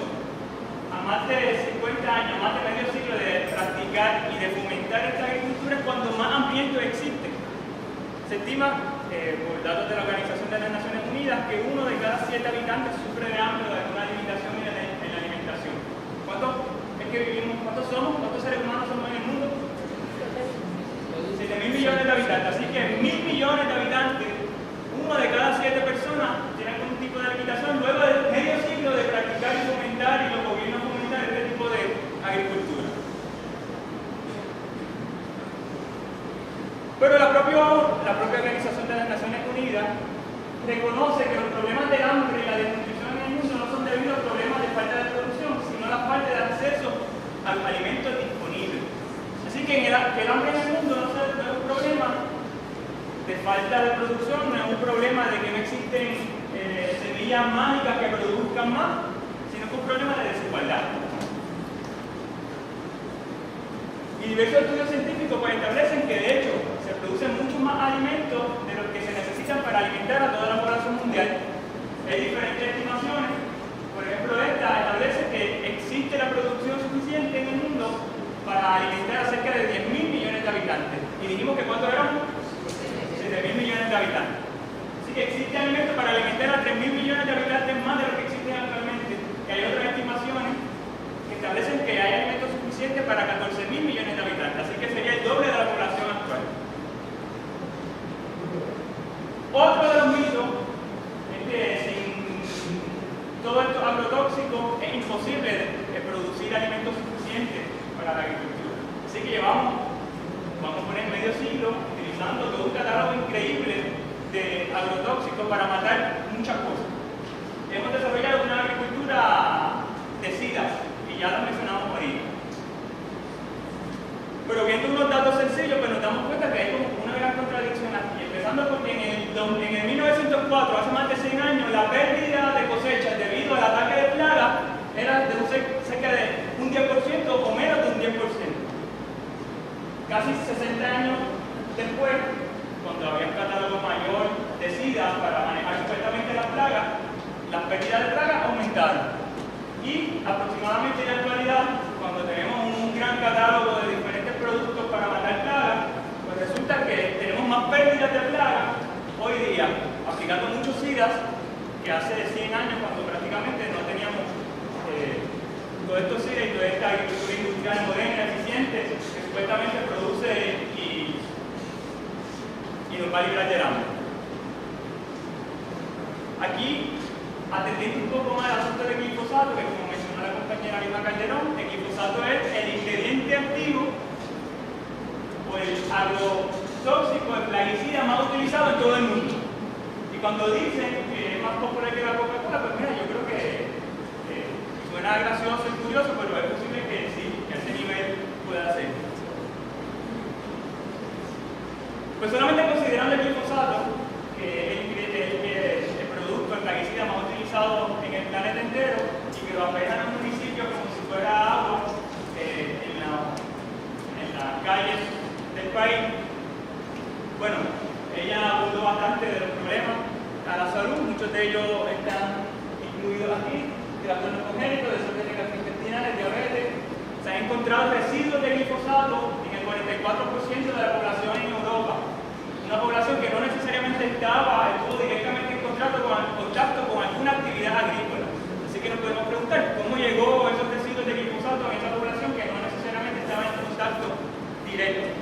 a más de 50 años, más de medio siglo de practicar y de fomentar esta agricultura, es cuando más ambiente existe. Se estima, por datos de la Organización de las Naciones Unidas, que 1 de cada 7 habitantes sufre de hambre o de alguna limitación en la alimentación. ¿Cuántos es que vivimos? ¿Cuántos somos? ¿Cuántos seres humanos somos en el mundo? 7.000 millones de habitantes. Así que 1.000 millones de habitantes, 1 de cada 7 personas tiene algún tipo de limitación luego de medio siglo de practicar y fomentar y los gobiernos fomentar este tipo de agricultura. Pero la propia Organización de las Naciones Unidas reconoce que los problemas del hambre y la desnutrición en el mundo no son debido a problemas de falta de producción, sino a la falta de acceso a los alimentos disponibles. Así que el hambre en el mundo no es un problema de falta de producción, no es un problema de que no existen semillas mágicas que produzcan más, sino que es un problema de desigualdad. Y diversos estudios científicos pues establecen que de hecho se producen muchos más alimentos de los que se necesitan para alimentar a toda la población mundial. Hay diferentes estimaciones. Por ejemplo, esta establece que existe la producción suficiente en el mundo para alimentar a cerca de 10.000 millones de habitantes. Y dijimos que ¿cuántos éramos? 7.000 millones de habitantes. Así que existe alimento para alimentar a 3.000 millones de habitantes más de lo que existen actualmente. Y hay otras estimaciones que establecen que hay alimento suficiente para 14.000 millones de habitantes. Así que sería el doble de la población actual. Otro de los mitos es que sin todo esto agrotóxico es imposible producir alimentos suficientes para la agricultura. Así que vamos a poner medio siglo utilizando todo un catálogo increíble de agrotóxicos para matar muchas cosas. Hemos desarrollado una agricultura de SIDA, y ya lo mencionamos ahorita. Pero viendo unos datos sencillos, pues nos damos cuenta que hay como una gran contradicción aquí. Empezando porque en el 1904, hace más de 100 años, la pérdida de cosechas debido al ataque de plaga era de cerca de un 10% o menos de un 10%. Casi 60 años después, cuando había un catálogo mayor de SIDA para manejar supuestamente las plagas, las pérdidas de plagas aumentaron. Y aproximadamente en la actualidad, cuando tenemos un gran catálogo de diferentes productos para matar plagas, pues resulta que tenemos más pérdidas de plagas hoy día, aplicando muchos SIDAs, que hace 100 años, cuando prácticamente no teníamos todo esto SIDA y toda esta agricultura industrial moderna, eficiente, que supuestamente produce y nos va a librar del hambre. Aquí, atendiendo un poco más al asunto del glifosato, que como mencionó la compañera Lima Calderón, el glifosato es el ingrediente activo o el agrotóxico, el plaguicida más utilizado en todo el mundo. Y cuando dicen que es más popular que la Coca-Cola, pues mira, yo creo que suena gracioso y curioso, pero es posible que sí, que a ese nivel pueda ser. Pues solamente considerando el glifosato, que es el producto, el plaguicida más utilizado en el planeta entero, y que lo apejan a un municipio como si fuera agua en las calles del país. Bueno, ella abundó bastante de los problemas a la salud, muchos de ellos están incluidos aquí: trastornos congénitos, desórdenes gastrointestinales, diabetes. Se han encontrado residuos de glifosato en el 44% de la población en Europa. Una población que no necesariamente estuvo directamente en contacto con alguna actividad agrícola. Así que nos podemos preguntar cómo llegó esos residuos de glifosato en esa población que no necesariamente estaba en contacto directo.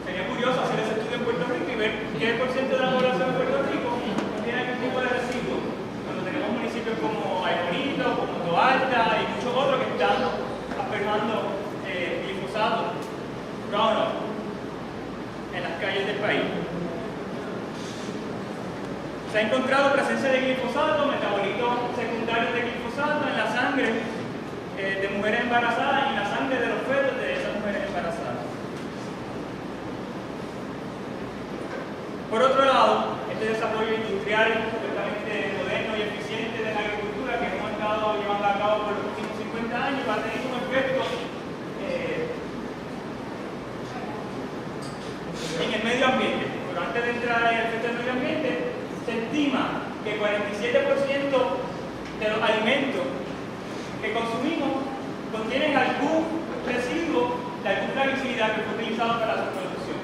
Sería curioso hacer ese estudio en Puerto Rico y ver qué por ciento de la población de Puerto Rico tiene algún tipo de residuo, cuando tenemos municipios como Aybonito, como Toalta y muchos otros que están asperjando glifosato, Roundup, en las calles del país. Se ha encontrado presencia de glifosato, metabolitos secundarios de glifosato en la sangre de mujeres embarazadas y en la sangre de los fetos de esas mujeres embarazadas. Por otro lado, este desarrollo industrial completamente moderno y eficiente de la agricultura que hemos estado llevando a cabo por los últimos 50 años ha tenido un efecto en el medio ambiente. Pero antes de entrar en el efecto del medio ambiente, se estima que 47% de los alimentos que consumimos contienen algún residuo de algún plaguicida que fue utilizado para su producción.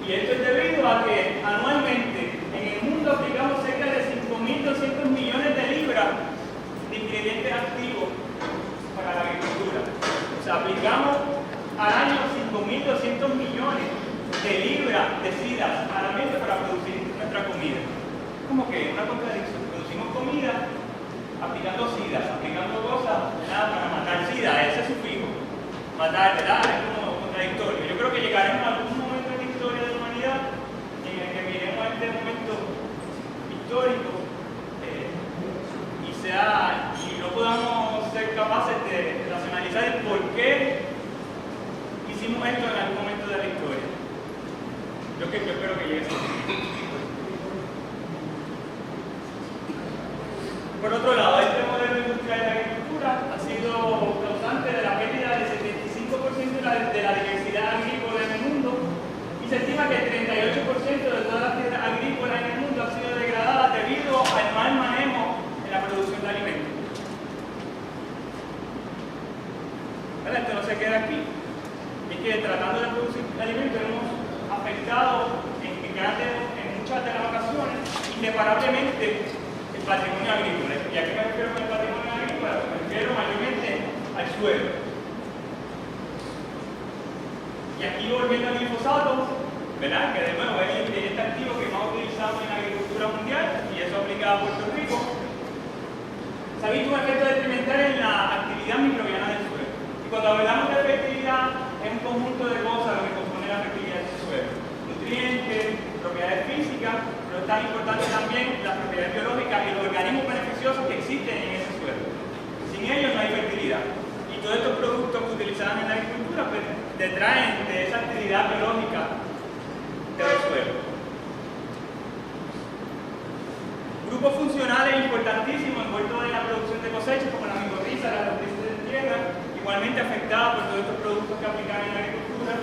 Y esto es debido a que anualmente en el mundo aplicamos cerca de 5.200 millones de libras de ingredientes activos para la agricultura. O sea, aplicamos al año 5.200 millones de libras de SIDA anualmente para producir nuestra comida. Como que una contradicción. Producimos comida aplicando SIDA, aplicando cosas para matar SIDA, ese es su fijo. Matar, ¿verdad? Es como contradictorio. Yo creo que llegaremos a algún momento en la historia de la humanidad en el que miremos este momento histórico y no podamos ser capaces de racionalizar el por qué hicimos esto en algún momento de la historia. Yo espero que llegue a ser. Por otro lado, este modelo industrial de la agricultura ha sido causante de la pérdida del 75% de la diversidad agrícola en el mundo, y se estima que el 38% de toda la tierra agrícola en el mundo ha sido degradada debido al mal manejo en la producción de alimentos. ¿Verdad? Esto no se queda aquí. Es que que tratando de producir alimentos hemos afectado en muchas de las ocasiones inseparablemente el patrimonio agrícola. ¿Y a qué me refiero con el patrimonio agrícola? Me refiero mayormente al suelo. Y aquí volviendo al glifosato, ¿verdad? Que de nuevo es el ingrediente activo que más utilizamos en la agricultura mundial y eso aplica a Puerto Rico. Se ha visto un efecto detrimental en la actividad microbiana del suelo. Y cuando hablamos de fertilidad, es un conjunto de cosas lo que compone la fertilidad del suelo. Nutrientes, propiedades físicas, pero es tan importante también las propiedades biológicas y los organismos beneficiosos que existen en ese suelo. Sin ellos no hay fertilidad. Y todos estos productos que utilizamos en la agricultura pues, detraen de esa actividad biológica del suelo. Grupos funcionales importantísimos envueltos en la producción de cosechas, como la micorriza, la rodillas de tierra, igualmente afectadas por todos estos productos que aplican en la agricultura.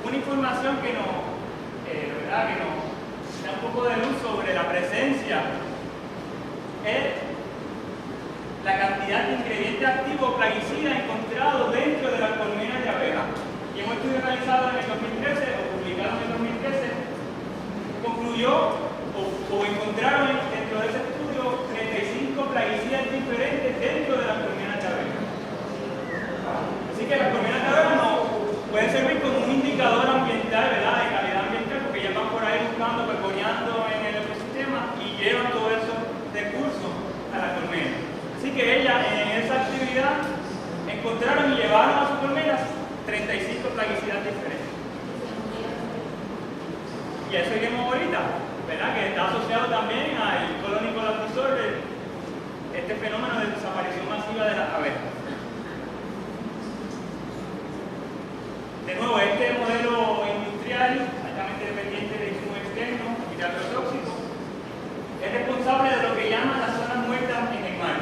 Una información que nos da un poco de luz sobre la presencia es la cantidad de ingredientes activos plaguicidas encontrados dentro de las colmenas de abeja. Y un estudio realizado en el 2013, o publicado en el 2013, concluyó o encontraron dentro de ese estudio 35 plaguicidas diferentes dentro de las colmenas de abeja. Así que las colmenas de abeja no pueden servir como un indicador ambiental, ¿verdad? De calidad ambiental, porque ellas van por ahí buscando, perconeando en el ecosistema y llevan todos esos recursos a la colmena. Así que ellas en esa actividad encontraron y llevaron a sus colmenas 35 plaguicidas diferentes. Y eso iremos ahorita, ¿verdad? Que está asociado también al colony collapse disorder, este fenómeno de desaparición masiva de las abejas. De nuevo, este modelo industrial, altamente dependiente de insumos externos y de agrotóxicos, es responsable de lo que llaman las zonas muertas en el mar.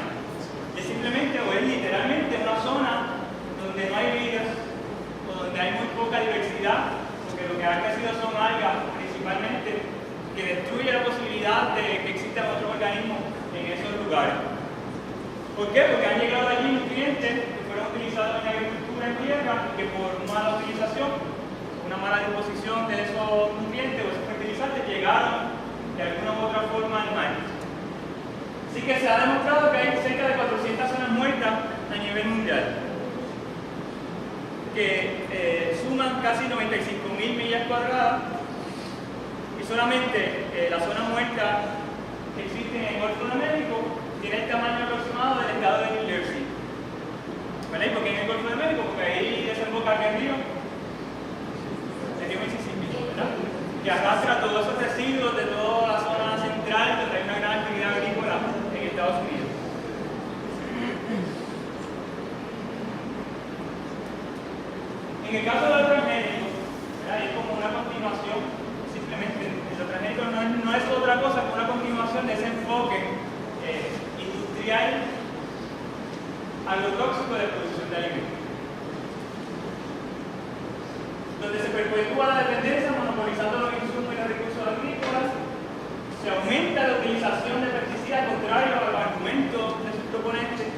Es simplemente o es literalmente una zona donde no hay vida o donde hay muy poca diversidad, porque lo que ha crecido son algas principalmente, que destruye la posibilidad de que existan otros organismos en esos lugares. ¿Por qué? Porque han llegado allí nutrientes que fueron utilizados en la agricultura en tierra y que por mala utilización, una mala disposición de esos nutrientes o esos fertilizantes llegaron de alguna u otra forma al mar. Así que se ha demostrado que hay cerca de 400 zonas muertas a nivel mundial, que suman casi 95.000 millas cuadradas, y solamente la zona muerta que existe en el Golfo de México tiene el tamaño aproximado del estado de New Jersey. ¿Vale? ¿Por qué en el Golfo de México? Porque ahí desemboca el río Mississippi, ¿verdad? Que arrastra todos esos residuos de toda la zona central donde hay una gran actividad agrícola en Estados Unidos. En el caso de los transgénicos, es como una continuación, simplemente, los transgénicos no es otra cosa que una continuación de ese enfoque industrial agrotóxico de producción de alimentos, donde se perpetúa la dependencia monopolizando los insumos y los recursos agrícolas, se aumenta la utilización de pesticidas contrario a los argumentos de sus proponentes,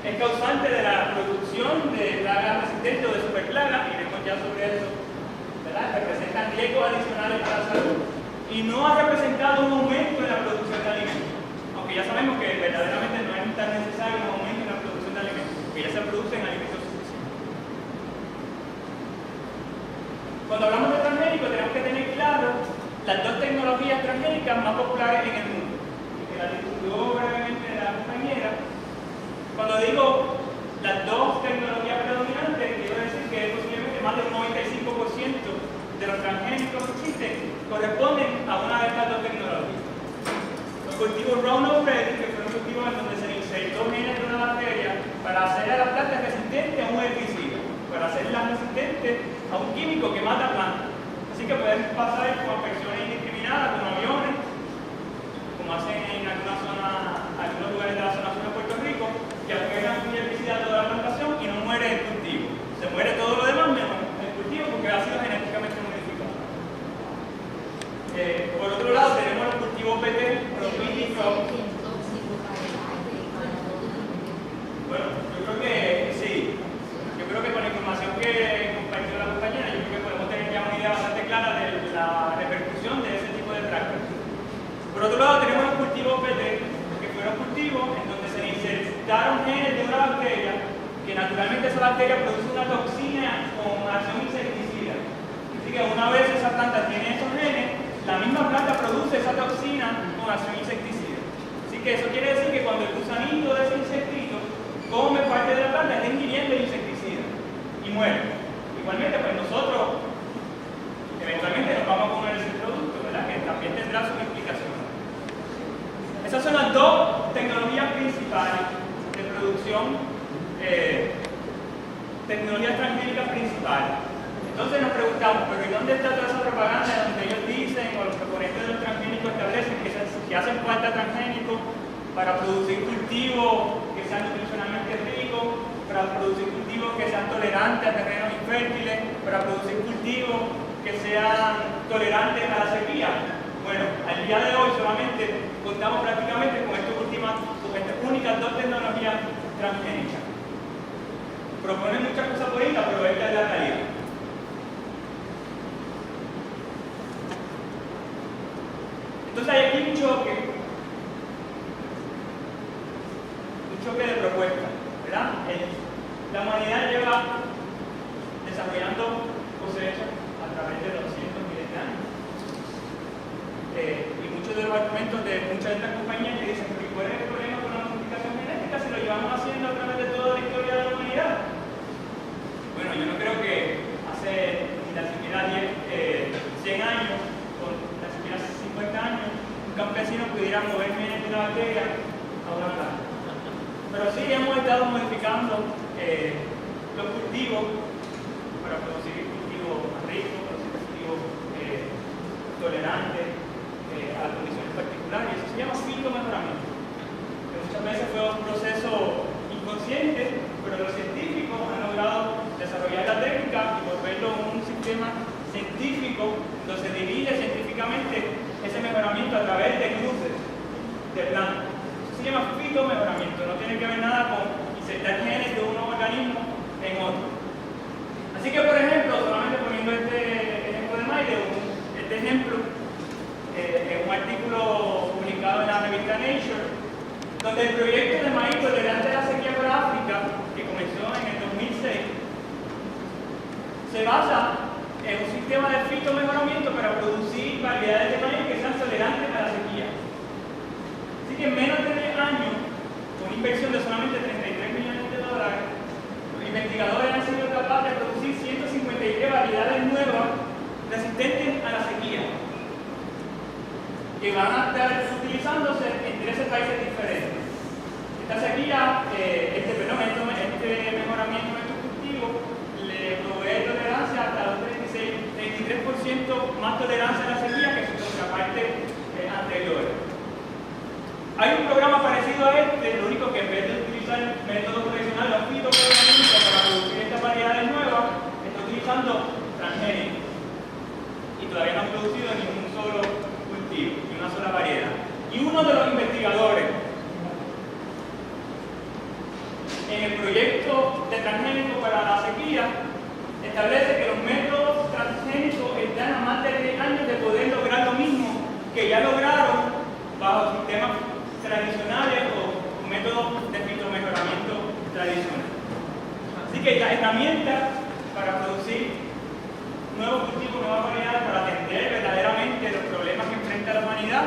es causante de la producción de plagas resistentes o de superplagas, iremos ya sobre eso, ¿verdad? Representan riesgos adicionales para la salud y no ha representado un aumento en la producción de alimentos, aunque ya sabemos que verdaderamente no es tan necesario un aumento en la producción de alimentos, porque ya se producen alimentos suficientes. Cuando hablamos de transgénicos tenemos que tener claro las dos tecnologías transgénicas más populares en el mundo, y que las discutió brevemente la compañera. Cuando digo las dos tecnologías predominantes, quiero decir que posiblemente más del 95% de los transgénicos que existen corresponden a una de estas dos tecnologías. Los cultivos Roundup Ready, que fueron cultivos en donde se insertó genes de una bacteria para hacer a las plantas resistentes a un herbicida, para hacerlas resistentes a un químico que mata plantas. Así que pueden pasar con afecciones indiscriminadas, con aviones, como hacen en algunos lugares de la zona sur de Puerto Rico, que apegan un herbicida a toda la plantación y no muere el cultivo. Se muere todo lo demás menos el cultivo porque ha sido genéticamente modificado. Por otro lado tenemos los cultivos PT, propínicos. Bueno, Normalmente esa bacteria produce una toxina con acción insecticida. Así que una vez esa planta tiene esos genes, la misma planta produce esa toxina con acción insecticida. Así que eso quiere decir que cuando el gusanito de ese insectito come parte de la planta, está ingiriendo el insecticida y muere. Igualmente, pues nosotros eventualmente nos vamos a comer ese producto, ¿verdad? Que también tendrá sus implicaciones. Esas son las dos tecnologías principales de producción, tecnologías transgénicas principales. Entonces nos preguntamos, ¿pero y dónde está toda esa propaganda donde ellos dicen, o los proponentes de los transgénicos establecen que hacen falta transgénicos para producir cultivos que sean nutricionalmente ricos, para producir cultivos que sean tolerantes a terrenos infértiles, para producir cultivos que sean tolerantes a la sequía? Bueno, al día de hoy solamente contamos prácticamente con estas únicas dos tecnologías transgénicas. Proponen muchas cosas bonitas, pero esta es la realidad. Entonces hay aquí un choque de propuestas, ¿verdad? La humanidad lleva desarrollando cosechas a través de los cientos miles de años. Y muchos de los argumentos de muchas de estas compañías que dicen, ¿pero cuál es el problema con la modificación genética si lo llevamos haciendo a través de toda la historia de la humanidad? Bueno, yo no creo que hace ni tan siquiera 100 años, o ni tan siquiera 50 años, un campesino pudiera mover genes de una bacteria a una planta. Pero sí hemos estado modificando los cultivos para producir cultivos más ricos, producir cultivos tolerantes a las condiciones particulares. Eso se llama fitomejoramiento. Que muchas veces fue un proceso inconsciente, pero los científicos han logrado desarrollar la técnica y volverlo un sistema científico donde se divide científicamente ese mejoramiento a través de cruces de plantas. Eso se llama fitomejoramiento, no tiene que ver nada con insertar genes de un organismo en otro. Así que, por ejemplo, solamente poniendo este ejemplo de Maide, este ejemplo en un artículo publicado en la revista Nature, donde el proyecto de maíz tolerante a la sequía para África, que comenzó en el 2006, se basa en un sistema de fitomejoramiento para producir variedades de maíz que sean tolerantes a la sequía. Así que en menos de 10 años, con una inversión de solamente $33 millones, los investigadores han sido capaces de producir 153 variedades nuevas resistentes a la sequía, que van a estar utilizándose en 13 países diferentes. Esta sequía, este mejoramiento de estos cultivos le provee tolerancia hasta un 33% más tolerancia a la sequía que su contraparte anterior. Hay un programa parecido a este, lo único que en vez de utilizar métodos tradicionales, los fitomejoramientos para producir estas variedades nuevas, está utilizando transgénicos. Y todavía no han producido ningún solo cultivo, ni una sola variedad. Y uno de los investigadores en el proyecto de transgénicos para la sequía establece que los métodos transgénicos están a más de 10 años de poder lograr lo mismo que ya lograron bajo sistemas tradicionales o métodos de fitomejoramiento tradicionales. Así que las herramientas para producir nuevos cultivos, nuevas variedades, para atender verdaderamente los problemas que enfrenta la humanidad,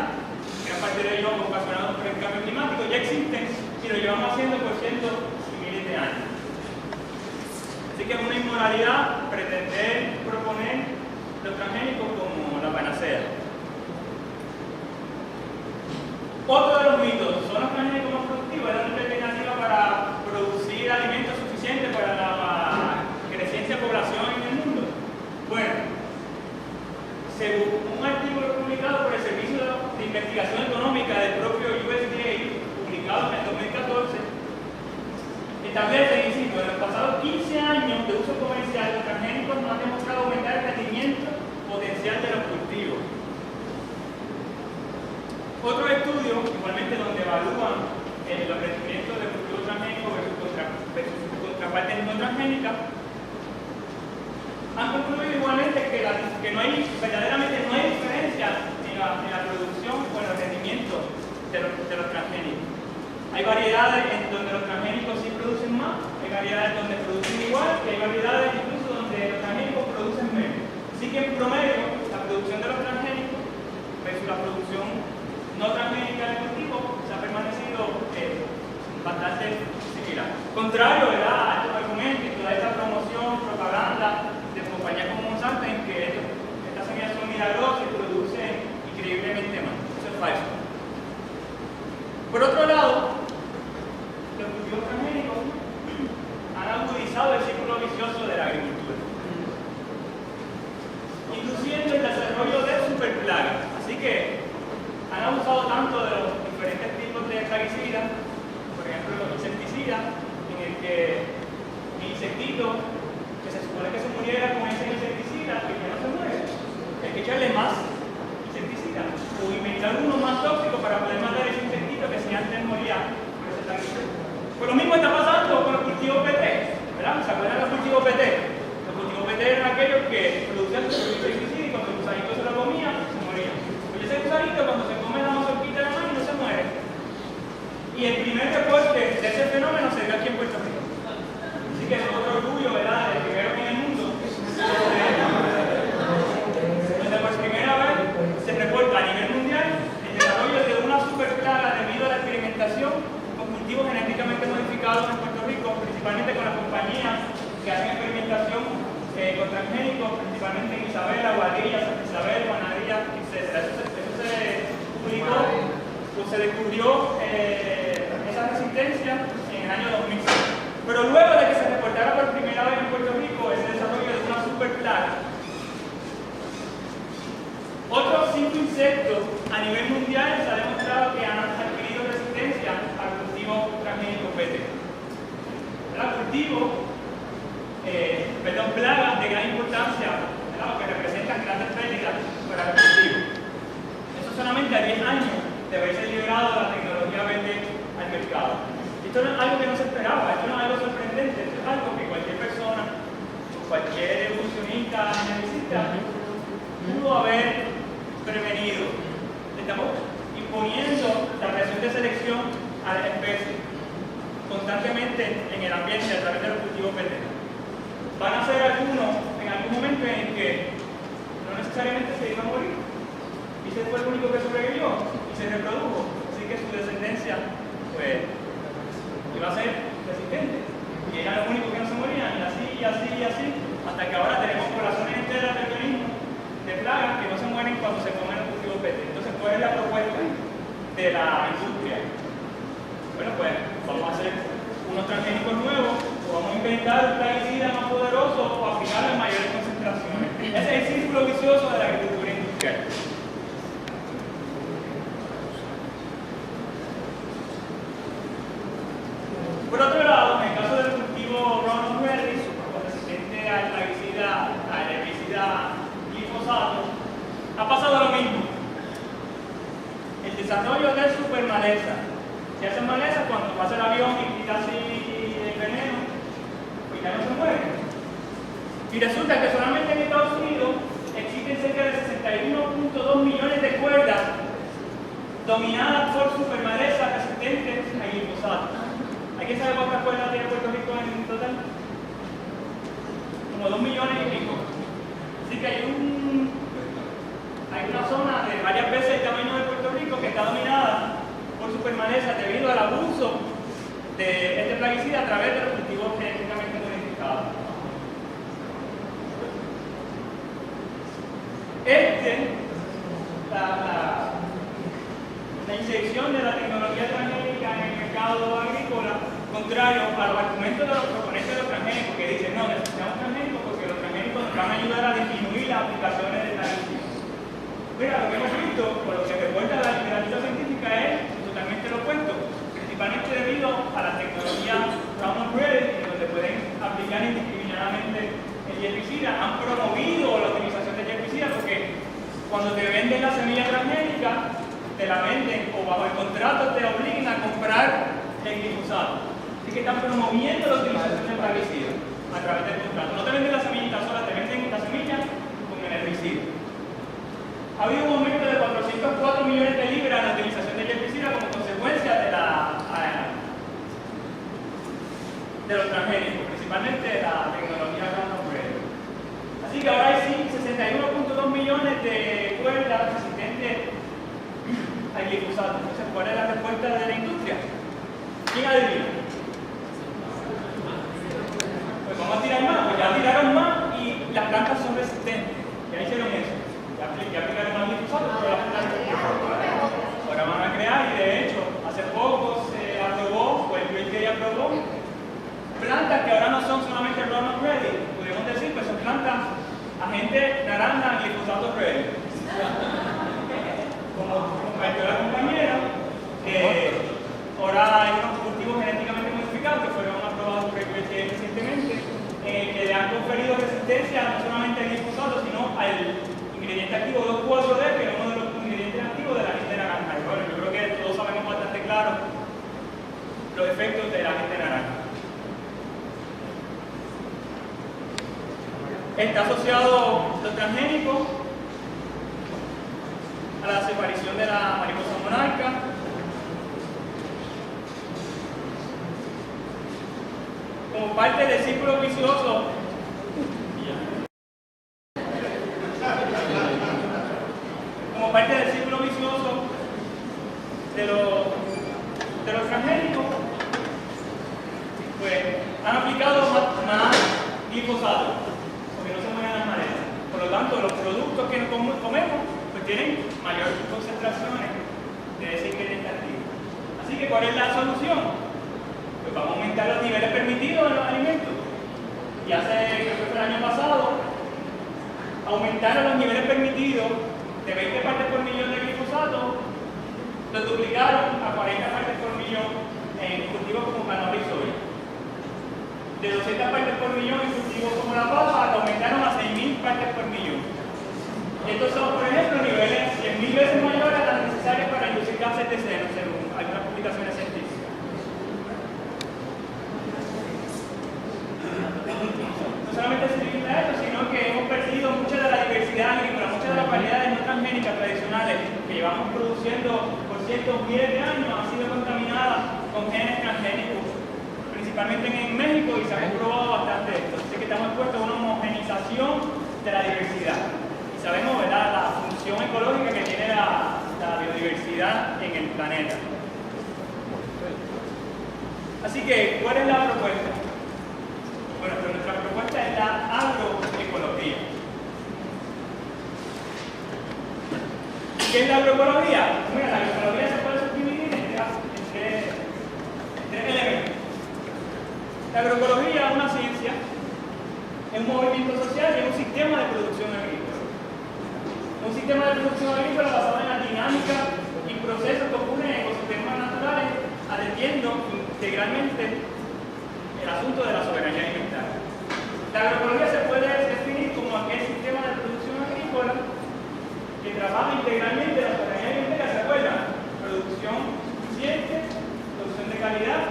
gran parte de ellos ocasionados por el cambio climático, ya existen y lo llevamos haciendo por cientos y miles de años. Así que es una inmoralidad pretender proponer los transgénicos como la panacea. Otro de los mitos, ¿son los transgénicos más productivos? ¿Es una alternativa para producir alimentos suficientes para la creciente población en el mundo? Bueno, según un artículo publicado por el Servicio de Investigación Económica del propio USDA, publicado en el 2014, establece, insisto, en los pasados 15 años de uso comercial, los transgénicos no han demostrado aumentar el rendimiento potencial de los cultivos. Otro estudio, igualmente donde evalúan los rendimientos de cultivos transgénicos versus contrapartes no transgénicas, han concluido igualmente que verdaderamente no hay diferencia en la producción o en el rendimiento de los transgénicos. Hay variedades en donde los transgénicos sí producen más, hay variedades donde producen igual y hay variedades incluso donde los transgénicos producen menos. Así que en promedio, la producción de los transgénicos versus la producción no transgénica del cultivo se ha permanecido bastante similar. Contrario, ¿verdad?, a estos argumentos y toda esta promoción, propaganda de compañías como Monsanto en que estas semillas son milagrosas y producen increíblemente más. Eso es falso. Por otro lado, los cultivos transgénicos han agudizado el círculo vicioso de la agricultura, induciendo el desarrollo de superplagas. Así que han abusado tanto de los diferentes tipos de plaguicidas, por ejemplo los insecticidas, en el que el insectito que se supone que se muriera con ese insecticida y que no se muere, hay que echarle más insecticida o inventar uno más tóxico para poder matar ese insectito que si antes moría por ese plaguicida. Pues lo mismo está pasando con los cultivos PT, ¿verdad? ¿Se acuerdan de los cultivos PT? Los cultivos PT eran aquellos que producían insecticida y cuando el gusanito se lo comía, se moría. Pues ese gusanito cuando se come la mazorquita de la mano no se muere. Y el primer reporte de ese fenómeno se dio aquí en Puerto Rico. Así que es otro orgullo, ¿verdad?, el primero en el mundo, donde por primera vez se reporta a nivel mundial el desarrollo de una superplaga debido a la experimentación con cultivos genéticamente modificados en Puerto Rico, principalmente con las compañías que hacen experimentación con transgénicos, principalmente en Isabela, Guadilla, San Isabel, Juanadilla, etc. Eso se publicó, pues se descubrió esa resistencia en el año 2006. Pero luego de que se reportara por primera vez en Puerto Rico ese desarrollo de una superplaga, otros 5 insectos a nivel mundial se ha demostrado que han adquirido resistencia al cultivo transgénico PT. Plagas de gran importancia, ¿verdad?, que representan grandes pérdidas para el cultivo. Eso solamente a 10 años de haberse liberado la tecnología verde al mercado. Esto no es algo que no se esperaba, esto no es algo sorprendente, esto es algo que cualquier persona, cualquier evolucionista, geneticista, pudo haber prevenido. Estamos imponiendo la presión de selección a la especie constantemente en el ambiente a través de los cultivos verdes. Van a ser algunos en algún momento en que no necesariamente se iba a morir. Y ese fue el único que sobrevivió y se reprodujo. Así que su descendencia, pues, iba a ser resistente. Y eran los únicos que no se morían, y así, y así, y así, hasta que ahora tenemos poblaciones enteras de organismos, de plagas, que no se mueren cuando se comen los cultivos verdes. Entonces, ¿cuál es la propuesta de la industria? Bueno, pues vamos a hacer unos transgénicos nuevos, o vamos a inventar un plaguicida más poderoso o aplicarlo en mayores concentraciones. Ese es el círculo vicioso de la agricultura industrial. Por otro lado, en el caso del cultivo Roundup Ready, resistente al plaguicida, al herbicida glifosato, ha pasado lo mismo. El desarrollo de supermaleza. Se hace maleza cuando pasa el avión y quita así el veneno, pues ya no se muere. Y resulta que solamente en Estados Unidos existen cerca de 61.2 millones de cuerdas dominadas por supermalezas resistentes a glifosato. ¿Alguien sabe cuántas cuerdas tiene Puerto Rico en total? Como 2 millones y pico. Así que hay una zona de varias veces el tamaño de Puerto Rico que está dominada por supermaleza debido al abuso de este plaguicida a través de los cultivos genéticamente modificados. La inserción de la tecnología transgénica en el mercado agrícola, contrario a los argumentos de los proponentes de los transgénicos que dicen no, necesitamos transgénicos porque los transgénicos nos van a ayudar a disminuir las aplicaciones de plaguicidas. Mira, lo que hemos visto, por lo que reporta la literatura científica, es totalmente lo opuesto, principalmente debido a la tecnología Roundup Ready, donde pueden aplicar indiscriminadamente el herbicida. Han promovido la utilización del herbicida porque cuando te venden la semilla transgénica, te la venden o bajo el contrato te obligan a comprar el glifosato. Así que están promoviendo la utilización del herbicida a través del contrato. No te venden la semillita sola, te venden la semilla con el herbicida. Ha habido un aumento de 404 millones de libras en la utilización del herbicida como consecuencia de la de cuerda resistente al glifosato. Entonces, ¿cuál es la respuesta de la industria? ¿Quién adivina? Pues vamos a tirar más, pues ya tiraron más y las plantas son resistentes. Ya hicieron eso. Ya aplicaron más glifosato, pero las plantas ahora van a crear, y de hecho, hace poco se aprobó, o el USDA aprobó, plantas que ahora no son solamente Roundup Ready, podríamos decir, pues son plantas agente naranja glifosato ready. Como compartió la compañera, ahora hay unos cultivos genéticamente modificados que fueron aprobados por el USDA recientemente, que le han conferido resistencia no solamente al glifosato, sino al ingrediente activo 2,4-D, que es uno de los ingredientes activos de la agente naranja. Y bueno, yo creo que todos sabemos bastante claro los efectos de la agente naranja. Está asociado los transgénicos a la desaparición de la mariposa monarca, como parte del círculo vicioso de los transgénicos, pues han aplicado más glifosato, porque no se mueven las maderas. Por lo tanto, los productos que comemos pues tienen mayores concentraciones de ese ingrediente activo. Así que, ¿cuál es la solución? Pues vamos a aumentar los niveles permitidos en los alimentos. Y creo que fue el año pasado, aumentaron los niveles permitidos de 20 partes por millón de glifosato, los duplicaron a 40 partes por millón en cultivos como canola y soya. De 200 partes por millón en cultivos como la papa, lo aumentaron a 6.000 partes por millón. Estos son, por ejemplo, niveles 100.000 veces mayores a las necesarias para inducir cáncer de seno, según algunas publicaciones científicas. No solamente se limita a esto, sino que hemos perdido mucha de la diversidad agrícola, muchas de las variedades no transgénicas tradicionales que llevamos produciendo por cientos, miles de años, han sido contaminadas con genes transgénicos, principalmente en México, y se ha comprobado bastante esto. Así que estamos expuestos a una homogenización de la diversidad. Y sabemos, ¿verdad?, la función ecológica que tiene la biodiversidad en el planeta. Así que, ¿cuál es la propuesta? Bueno, pues nuestra propuesta es la agroecología. ¿Qué es la agroecología? Mira, la agroecología se puede subdividir en tres elementos. La agroecología es una ciencia, es un movimiento social y es un sistema de producción agrícola. Un sistema de producción agrícola basado en la dinámica y procesos que ocurren en ecosistemas naturales, atendiendo integralmente el asunto de la soberanía alimentaria. La agroecología se puede definir como aquel sistema de producción agrícola que trabaja integralmente la soberanía alimentaria. ¿Se acuerdan? Producción suficiente, producción de calidad,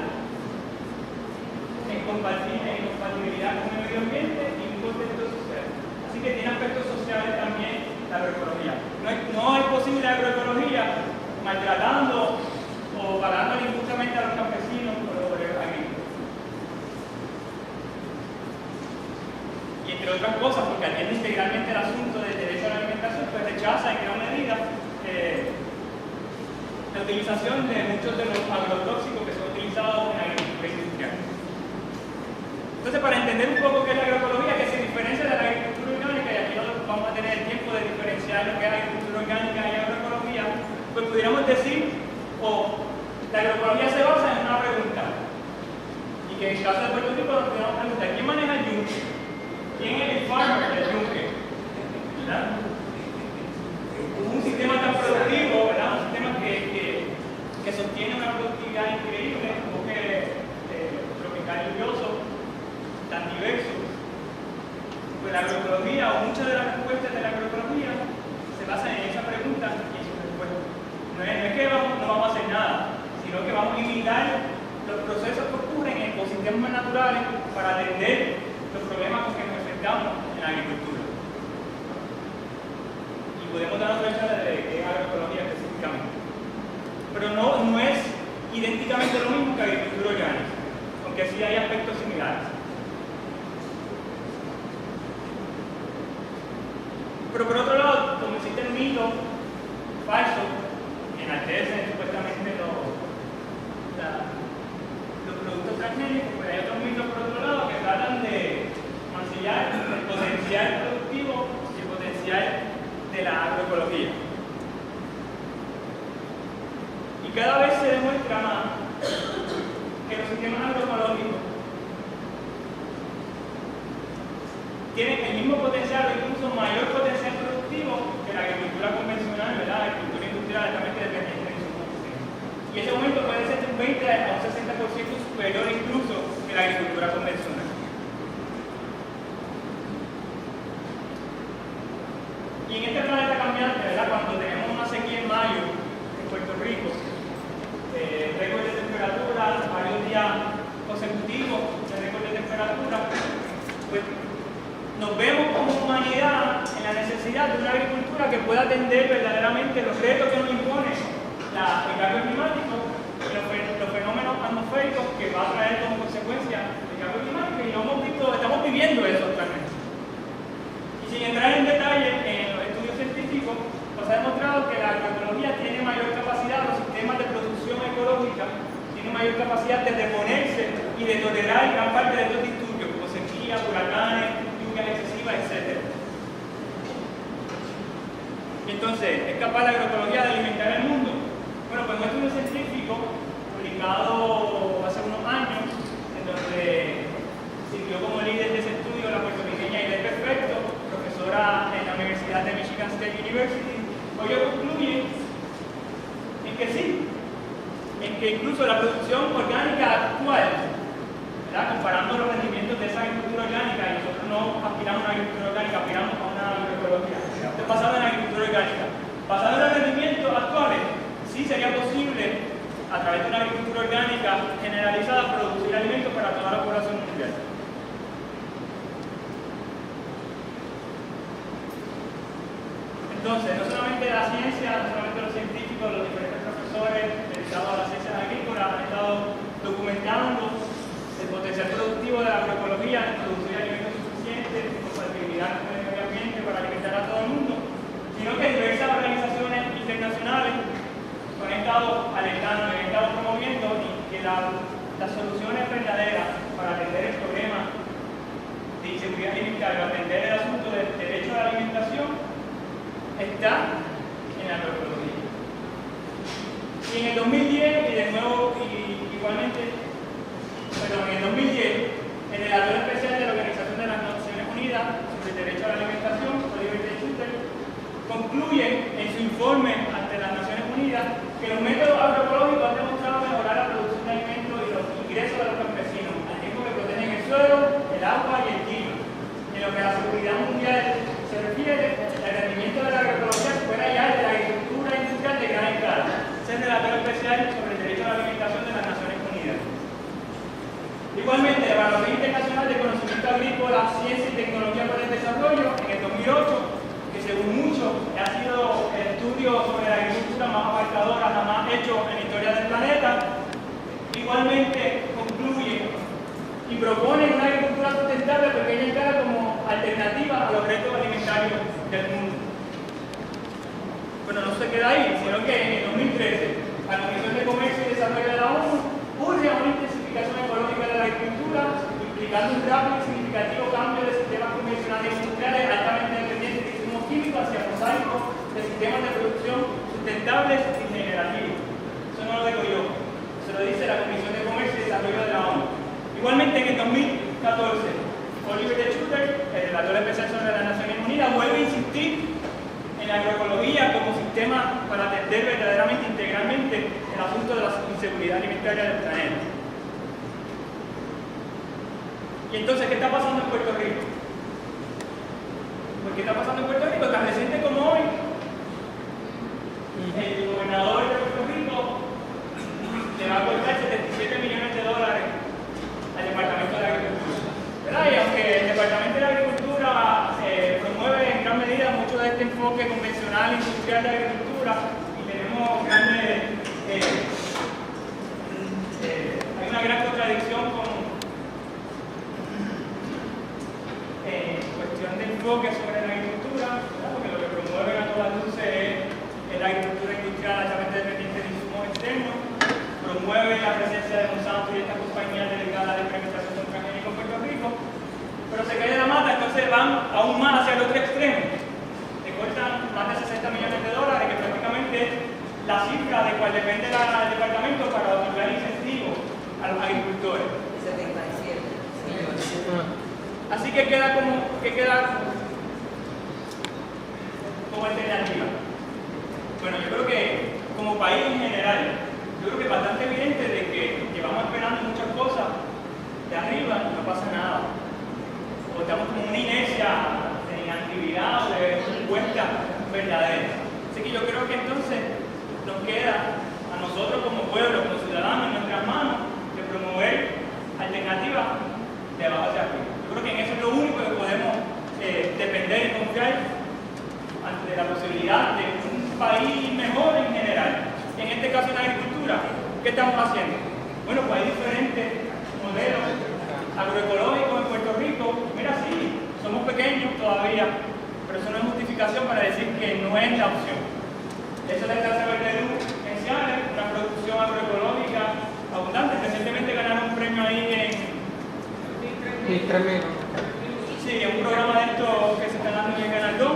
en compatibilidad con el medio ambiente y un contexto social. Así que tiene aspectos sociales también la agroecología. No es posible la agroecología maltratando o pagando injustamente a los campesinos por los agrícolas. Y entre otras cosas, porque atiende integralmente el asunto del derecho a la alimentación, pues rechaza en gran medida la utilización de muchos de los agrotóxicos que son utilizados en la agricultura industrial. Entonces, para entender un poco qué es la agroecología, que se diferencia de la agricultura orgánica, y aquí no vamos a tener el tiempo de diferenciar lo que es agricultura orgánica y agroecología, pues pudiéramos decir, la agroecología se basa en una pregunta, y que en el caso de Puerto Rico nos podemos preguntar, ¿quién maneja el yunque? ¿Quién es el farmer del yunque? ¿Verdad? Un sistema tan productivo, ¿verdad? Un sistema que sostiene una productividad increíble, un bosque tropical lluvioso, tan diverso. Pues la agroecología, o muchas de las respuestas de la agroecología, se basan en esa pregunta y en su respuesta. No es que no vamos a hacer nada, sino que vamos a imitar los procesos que ocurren en ecosistemas naturales para atender los problemas con que nos enfrentamos en la agricultura. Y podemos dar otra idea de qué es agroecología específicamente. Pero no es idénticamente lo mismo que agricultura orgánica, aunque sí hay aspectos similares. Pero por otro lado, como si agroecología. Y cada vez se demuestra más que los sistemas agroecológicos tienen el mismo potencial o incluso mayor potencial productivo que la agricultura convencional, ¿verdad? La agricultura industrial altamente dependiente de insumos. Y ese aumento puede ser de un 20 a un 60% superior incluso que la agricultura convencional. Y en este planeta cambiante, ¿verdad? Cuando tenemos una sequía en mayo en Puerto Rico, récord de temperatura, varios días consecutivos de récord de temperatura, pues nos vemos como humanidad en la necesidad de una agricultura que pueda atender verdaderamente los retos que nos impone el cambio climático y los fenómenos atmosféricos que va a traer como consecuencia el cambio climático, y lo hemos visto, estamos viviendo eso actualmente. Y sin entrar en detalle en los estudios científicos, pues ha demostrado que la agroecología tiene mayor capacidad, los sistemas de producción ecológica tienen mayor capacidad de reponerse y de tolerar gran parte de estos disturbios, como sequías, huracanes, excesiva, etc. Y entonces, ¿es capaz la agroecología de alimentar el mundo? Bueno, pues un estudio científico publicado hace unos años, en donde sirvió como líder de ese estudio la puertorriqueña Aide Perfecto, profesora en la Universidad de Michigan State University, hoy concluye en que sí, en que incluso la producción orgánica actual, ¿verdad? Comparando los rendimientos de esa agricultura orgánica, y nosotros no aspiramos a una agricultura orgánica, aspiramos a una agroecología. Esto es basado en la agricultura orgánica. Basado en los rendimientos actuales, sí sería posible, a través de una agricultura orgánica generalizada, producir alimentos para toda la población mundial. Entonces, no solamente la ciencia, no solamente los científicos, los diferentes profesores dedicados a las ciencias agrícolas han estado documentando el potencial productivo de la agroecología en producir alimentos suficientes, compatibilidad con el medio ambiente para alimentar a todo el mundo, sino que diversas organizaciones internacionales han estado alertando y han estado promoviendo que las soluciones verdaderas para atender el problema de inseguridad alimentaria, atender el asunto del derecho a la alimentación, está en la agroecología. Y en el 2010, y de nuevo, igualmente, en el 2010, el relator especial de la Organización de las Naciones Unidas sobre el Derecho a la Alimentación, Oliver T. Schuster, concluye en su informe ante las Naciones Unidas que los métodos agroecológicos han demostrado mejorar la producción de alimentos y los ingresos de los campesinos, al tiempo que protegen el suelo, el agua y el clima. En lo que a la seguridad mundial se refiere, el rendimiento de la agroecología supera ya el de la agricultura industrial de gran escala. Es el relator especial sobre el derecho a la alimentación de las Naciones Unidas. Igualmente, la Evaluación Internacional de Conocimiento Agrícola, Ciencia y Tecnología para el Desarrollo, en el 2008, que según muchos ha sido el estudio sobre la agricultura más abarcadora jamás hecho en la historia del planeta, igualmente concluye y propone una agricultura sustentable a pequeña escala como alternativa a los retos alimentarios del mundo. Bueno, no se queda ahí, sino que en el 2013, la Comisión de Comercio y Desarrollo de la ONU urge a una intensificación ecológica de la agricultura, implicando un rápido y significativo cambio de sistemas convencionales e industriales altamente dependientes de insumos químicos hacia mosaicos de sistemas de producción sustentables y generativos. Eso no lo digo yo, se lo dice la Comisión de Comercio y Desarrollo de la ONU. Igualmente, en el 2014, Oliver T. Schuster, el relator especial sobre las Naciones Unidas, vuelve a insistir en la agroecología como sistema para atender verdaderamente integralmente el asunto de la inseguridad alimentaria del planeta. Y entonces, ¿qué está pasando en Puerto Rico? Pues, ¿qué está pasando en Puerto Rico? Tan reciente como hoy, el gobernador de Puerto Rico le va a costar $77 millones al Departamento de Agricultura. ¿Verdad? Y aunque el Departamento de Agricultura promueve en gran medida mucho de este enfoque convencional industrial de agricultura, y tenemos grandes, hay una gran contradicción con cuestión de enfoque sobre la agricultura, ¿verdad? Porque lo que promueven a todas luces es la agricultura industrial altamente dependiente de insumos externos, promueve la presencia de Monsanto y estas compañías dedicadas a la implementación de transgénicos en Puerto Rico, pero se cae de la mata, entonces van aún más hacia el otro extremo, le cortan más de 60 $60 millones, que prácticamente es la cifra de cual depende el departamento para otorgar incentivos a los agricultores. 77 millones. Así que queda como alternativa. Bueno, yo creo que como país en general, yo creo que es bastante evidente de que llevamos esperando muchas cosas de arriba y no pasa nada. O estamos como una inercia de inactividad o de respuesta verdadera. Así que yo creo que entonces nos queda a nosotros como pueblo, como ciudadanos, en nuestras manos, de promover alternativas de abajo hacia arriba. Yo creo que en eso es lo único que podemos depender y confiar ante la posibilidad de un país mejor en general. En este caso en la agricultura, ¿qué estamos haciendo? Bueno, pues hay diferentes modelos agroecológicos en Puerto Rico. Mira, sí, somos pequeños todavía, pero eso no es justificación para decir que no es la opción. Eso es la Casa Verde Luz en Ciales, una producción agroecológica abundante. Recientemente ganaron un premio ahí en... Sí, en un programa de estos que se está dando en el Canal 2.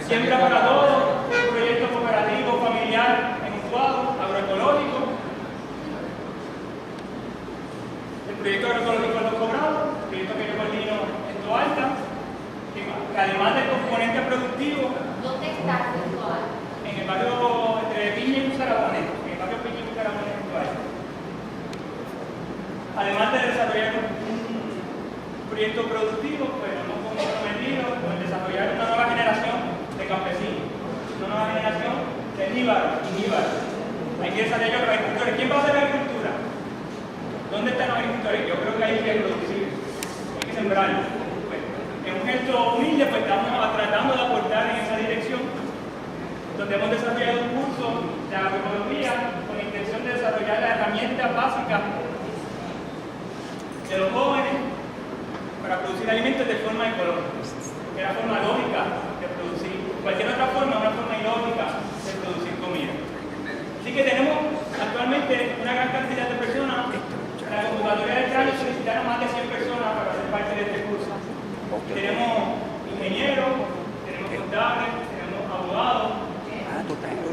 Siembra para Todos, un proyecto cooperativo familiar en Utuado, agroecológico. El proyecto agroecológico Los Cobrados, el proyecto que yo coordino en Toalta, que además del componente productivo. ¿Dónde está el Toalta? En el barrio entre Piña y Bucarabones, en el barrio Piña y Bucarabones en Toalta. Además de desarrollar un proyecto productivo, pues nos hemos comprometido con desarrollar una nueva generación de campesinos, una nueva generación de jíbaros y jíbaras. Hay que desarrollar los agricultores. ¿Quién va a hacer la agricultura? ¿Dónde están los agricultores? Yo creo que hay que producir, hay que sembrarlo. Pues, en un gesto humilde, pues estamos tratando de aportar en esa dirección, donde hemos desarrollado un curso de agroecología con la intención de desarrollar las herramientas básicas de los jóvenes para producir alimentos de forma ecológica, que es la forma lógica de producir. Cualquier otra forma, una forma ilógica de producir comida. Así que tenemos actualmente una gran cantidad de personas. En la convocatoria del año solicitaron más de 100 personas para ser parte de este curso. Tenemos ingenieros, tenemos contables, tenemos abogados,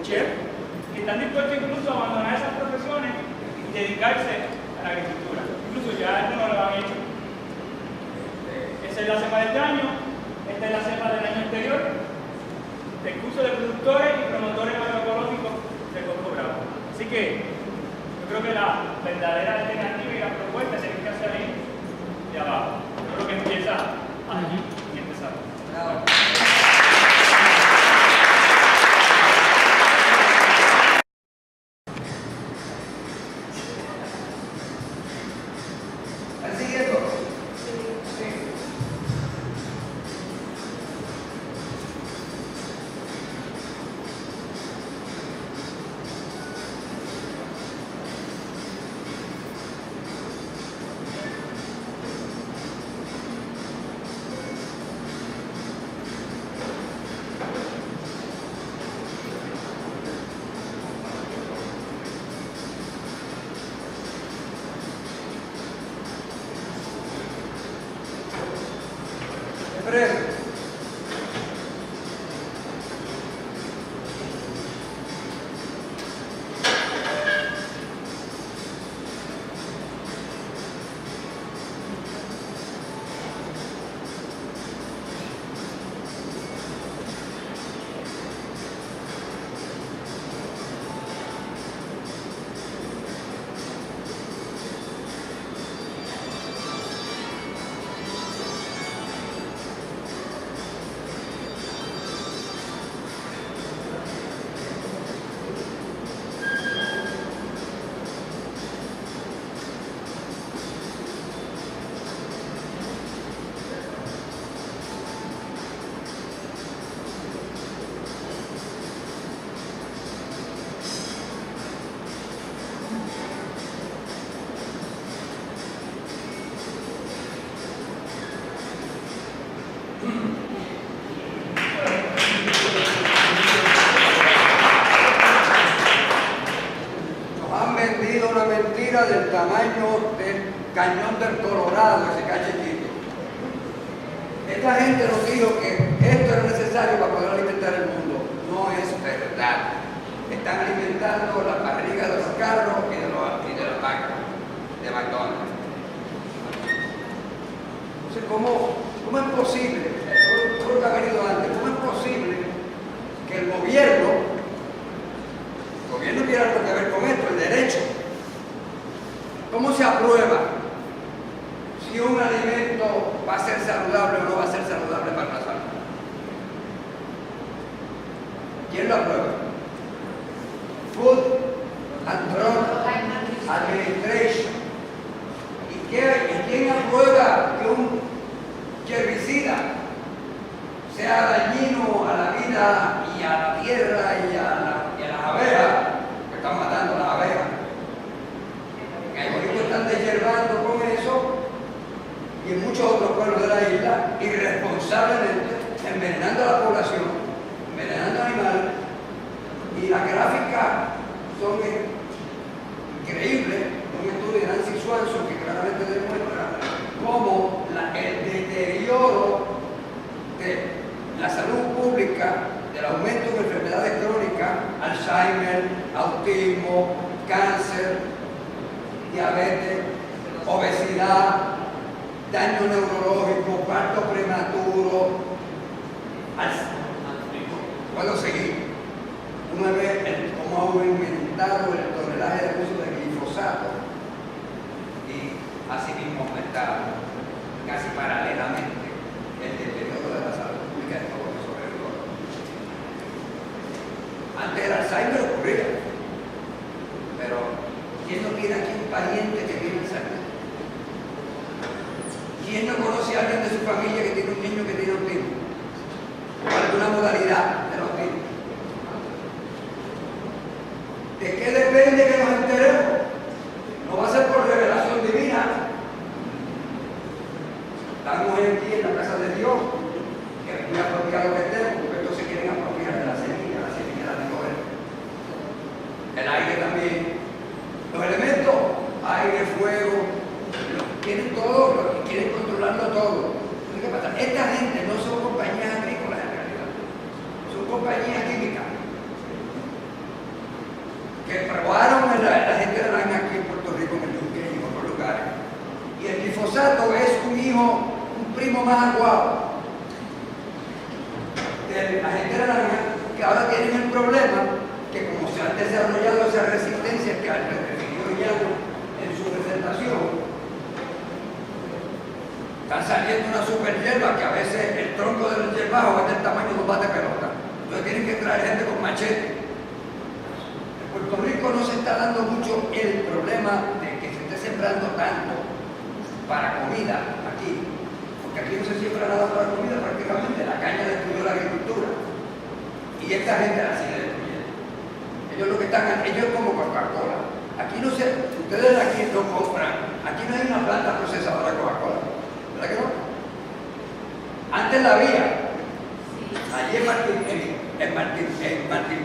chefs, que están dispuestos incluso a abandonar esas profesiones y dedicarse a la agricultura. Incluso ya algunos lo han hecho. Esa es la cepa de este año, esta es la cepa del año anterior, del curso de productores y promotores agroecológicos de Coco Bravo. Así que yo creo que la verdadera alternativa y la propuesta se tiene que hacer ahí de abajo. Yo creo que empieza allí y empezar. Bravo. Del tamaño del cañón del Colorado, ese cachetito. Esta gente nos dijo que esto era necesario para poder alimentar el mundo. No es verdad. Están alimentando la barriga de los carros y de las vacas de McDonald's. Entonces, ¿cómo es posible? Todo lo que ha venido antes, ¿cómo es posible que el gobierno tiene algo que ver con esto, el derecho? ¿Cómo se aprueba si un alimento va a ser saludable o no va a ser saludable para la salud? ¿Quién lo aprueba? Food and Drug Administration. ¿Y quién aprueba que un herbicida sea dañino a la vida y a la tierra y a las abejas, que están matando a las abejas? En Aibolito están deshierbando con eso, y en muchos otros pueblos de la isla, irresponsablemente, envenenando a la población, envenenando animales, y las gráficas son increíbles. Un estudio de Nancy Swanson que claramente demuestra cómo el deterioro de la salud pública, del aumento de enfermedades crónicas, Alzheimer, autismo, cáncer, diabetes, obesidad, daño neurológico, parto prematuro, puedo seguir. Uno ve cómo ha aumentado el tonelaje de uso de glifosato y así mismo aumenta casi paralelamente el deterioro de la salud pública de todos los alrededores. Antes el Alzheimer ocurría, pero ¿quién no tiene aquí un pariente que tiene Alzheimer? ¿Quién no conoce a alguien de su familia que tiene un niño que tiene autismo? ¿O alguna modalidad del autismo? ¿De qué depende que nos enteremos? No va a ser por revelación divina. Estamos hoy aquí en la casa de Dios, que es muy apropiado que estemos, porque estos se quieren apropiar de la semilla la de comer. El aire también. Los elementos, aire, fuego, tienen todo, quieren controlarlo todo. ¿Qué pasa? Esta gente no son compañías agrícolas en realidad, son compañías químicas que probaron la gente de naranja aquí en Puerto Rico, en el Yunque y en otros lugares. Y el glifosato es un primo más aguado de la gente de naranja, que ahora tienen el problema que como se han desarrollado esas resistencias que refirió ya en su presentación, están saliendo una super hierba que a veces el tronco del hierbajo es del tamaño de un bate pelota. Entonces tienen que traer gente con machete. Puerto Rico no se está dando mucho el problema de que se esté sembrando tanto para comida aquí, porque aquí no se siembra nada para comida, prácticamente la caña destruyó la agricultura y esta gente la sigue destruyendo. Ellos lo que están, ellos como Coca-Cola. Aquí no se, ustedes aquí no compran, aquí no hay una planta procesadora de Coca-Cola, ¿verdad que no? Antes la había, allí en Martín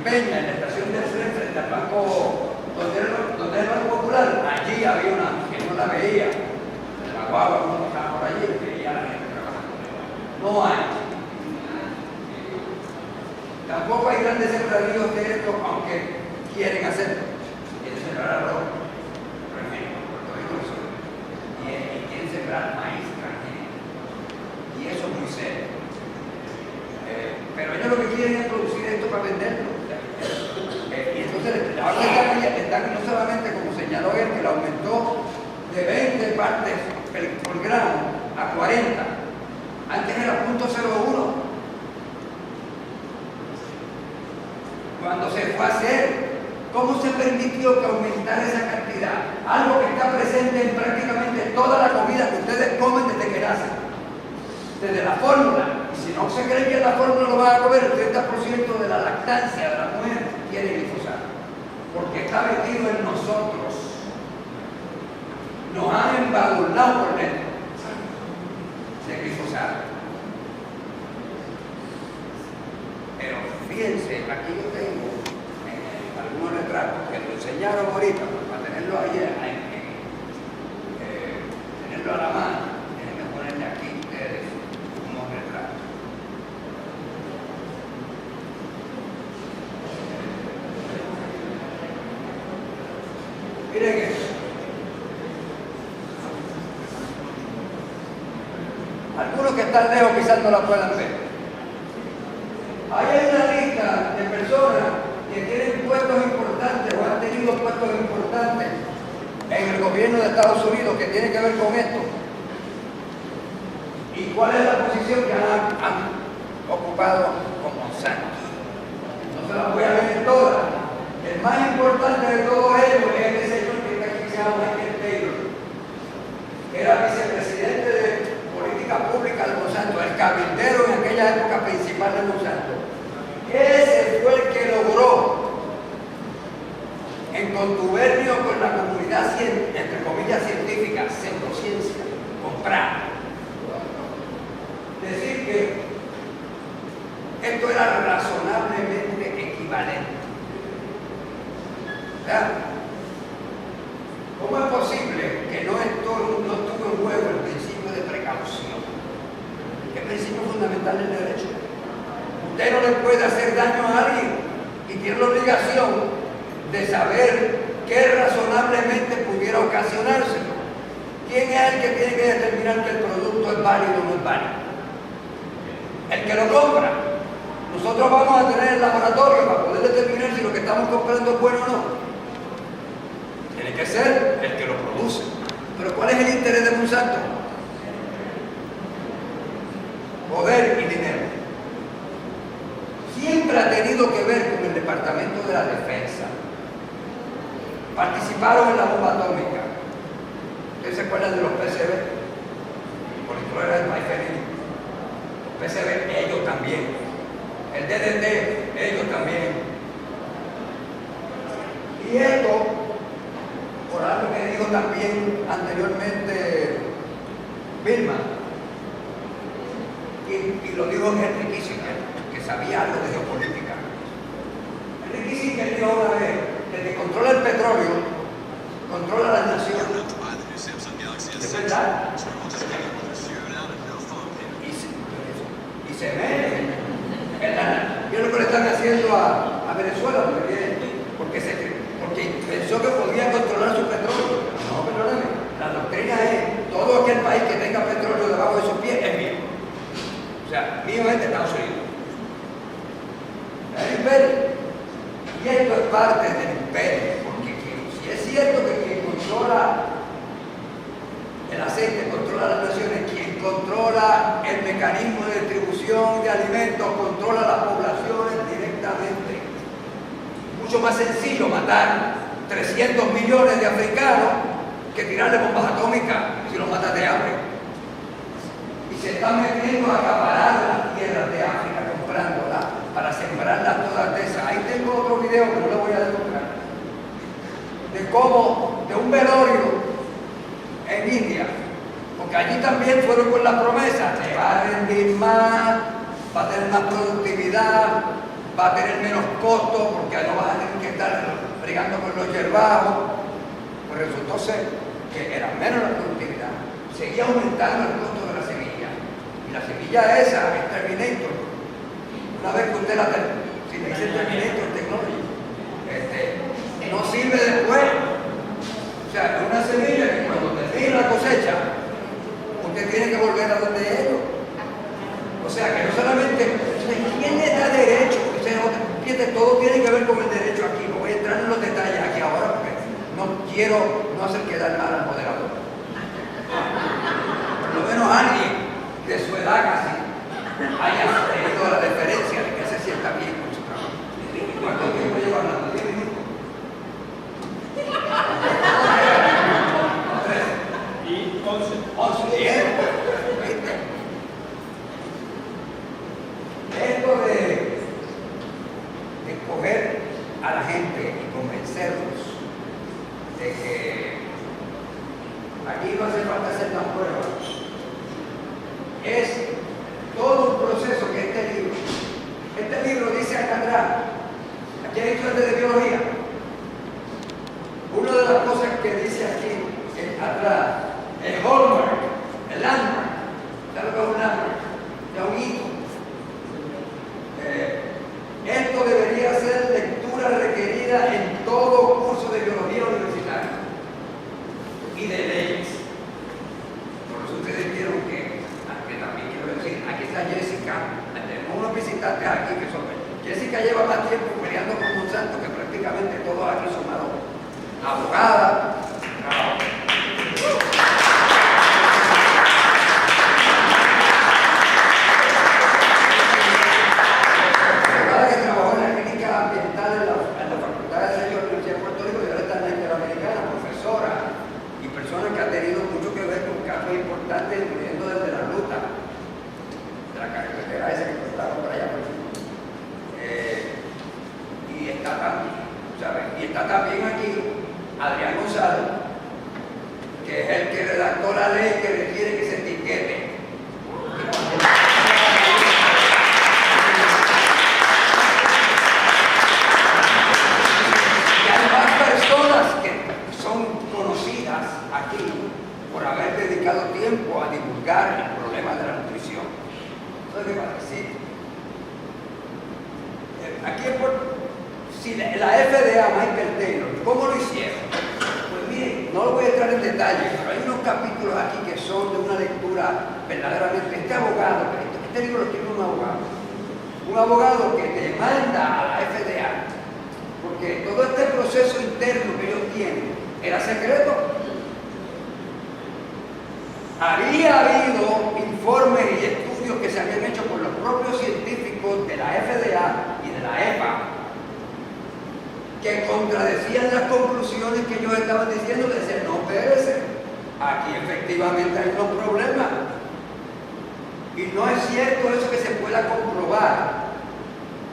Peña, en la estación del tren frente al banco, donde es el Banco Popular, allí había una que no la veía, en la guagua, uno pasaba por allí y veía a la gente trabajando. No hay. Tampoco hay grandes sembradíos de esto, aunque quieren hacerlo. Quieren sembrar arroz, por ejemplo, Puerto Rico, y quieren sembrar maíz transgénico. Y eso es muy serio. Pero ellos lo que quieren es producir esto para venderlo. Y entonces ahora están no solamente, como señaló él, que le aumentó de 20 partes por gramo a 40. Antes era 0.01. Cuando se fue a hacer, ¿cómo se permitió que aumentara esa cantidad? Algo que está presente en prácticamente toda la comida que ustedes comen desde que nacen. Desde la fórmula. Si no se cree que la fórmula lo van a comer, el 30% de la lactancia de la mujer tiene glifosato. Porque está metido en nosotros. Nos han embadurnado por dentro de glifosato. Pero fíjense, aquí yo tengo algunos retratos que lo enseñaron ahorita, para tenerlo ayer, tenerlo a la mano. Déjenme ponerle aquí ustedes unos Algunos que están lejos quizás no la puedan ver. Ahí hay una lista de personas que tienen puestos importantes o han tenido puestos importantes en el gobierno de Estados Unidos que tiene que ver con esto. ¿Y cuál es la posición que han ocupado con Monsanto? No se las voy a leer todas. El más importante de todo ello es este señor que está aquí, se llama Michael Taylor, que era vicepresidente de política pública de Monsanto, el cabildero en aquella época principal de Monsanto. Ese fue el que logró, en contubernio con la comunidad, entre comillas, científica, pseudociencia, comprar. Decir que esto era razonablemente equivalente. ¿Verdad? ¿Cómo es posible que no estuvo en juego el principio de precaución? ¿Qué principio fundamental del derecho? Usted no le puede hacer daño a alguien y tiene la obligación de saber qué razonablemente pudiera ocasionárselo. ¿Quién es el que tiene que determinar que el producto es válido o no es válido? El que lo compra. Nosotros vamos a tener el laboratorio para poder determinar si lo que estamos comprando es bueno o no. Tiene que ser el que lo produce. Pero ¿cuál es el interés de Monsanto? Poder y dinero. Siempre ha tenido que ver con el Departamento de la Defensa. Participaron en la bomba atómica. ¿Ustedes se acuerdan de los PCB? Por era el Maifenil. Los PCB, ellos también. El DDT, ellos también. Y esto, por algo que dijo también anteriormente Vilma, y lo dijo Henry Kissinger, que sabía algo de geopolítica. Henry Kissinger dijo una vez que el que controla el petróleo controla las naciones. ¿Es verdad? Y se mete. Yo lo que le están haciendo a Venezuela porque pensó que podía controlar su petróleo. No, perdóname. La doctrina es todo aquel país que tenga petróleo debajo de sus pies es mío. O sea, mío es de Estados Unidos. El imperio. Y esto es parte del imperio, porque si es cierto que quien controla el aceite controla las naciones, quien controla el mecanismo de distribución de alimentos controla las poblaciones directamente. Mucho más sencillo matar 300 millones de africanos que tirarle bombas atómicas si los matas de hambre. Y se están metiendo a acaparar las tierras de África comprándolas para sembrarlas todas de esas. Ahí tengo otro video que no lo voy a demostrar, de cómo, de un velorio en India, porque allí también fueron con la promesa, se va a rendir más, va a tener más productividad, va a tener menos costo, porque no vas a tener que estar brigando con los yerbajos. Pues resultó ser que era menos la productividad, seguía aumentando el costo de la semilla, y la semilla esa es Terminator. Una vez que usted la si le dice Terminator Technology, no sirve después. O sea, es una semilla que cuando termine la cosecha, usted tiene que volver a donde ellos. O sea, que no solamente, ¿quién le da derecho? Todo tiene que ver con el derecho aquí. No voy a entrar en los detalles aquí ahora porque no quiero no hacer quedar mal al moderador. Por lo menos alguien de su edad casi haya tenido la deferencia de que se sienta bien con su trabajo. ¿Cuánto tiempo lleva hablando? 10 minutos. Y 11 tiempo. Esto de escoger a la gente y convencerlos de que aquí no hace falta hacer las pruebas, es todo un proceso que este libro dice acá atrás, aquí hay estudiantes de biología, una de las cosas que dice aquí atrás, el hallmark, el landmark, ¿sabes lo que es un landmark? Es un hito. Esto debería ser lectura requerida en todo curso de biología universitaria y de leyes. Por eso ustedes vieron que también está Jessica, tenemos unos visitantes aquí que son. Jessica lleva más tiempo peleando con Monsanto que prácticamente todos aquí sumados. Abogada. Que trabajó en la clínica ambiental en la Facultad de Derecho de la Universidad de Puerto Rico y ahora está en la Interamericana, profesora y persona que ha tenido mucho que ver con casos importantes, incluyendo desde la ruta de la carretera esa que estaba por allá. Y está también aquí Adrián González, que es el que redactó la ley que requiere que se etiquete. Y hay más personas que son conocidas aquí por haber dedicado tiempo a divulgar el problema de la nutrición. Entonces, ¿qué va a decir? Aquí en Puerto Si la FDA, Michael Taylor, ¿cómo lo hicieron? Pues miren, no lo voy a entrar en detalle, pero hay unos capítulos aquí que son de una lectura verdaderamente. Este abogado, este libro lo escribe un abogado que demanda a la FDA, porque todo este proceso interno que ellos tienen era secreto. Había habido informes y estudios que se habían hecho por los propios científicos de la FDA y de la EPA, que contradecían las conclusiones que ellos estaban diciendo. Decían, no, espérese, aquí efectivamente hay unos problemas. Y no es cierto eso que se pueda comprobar,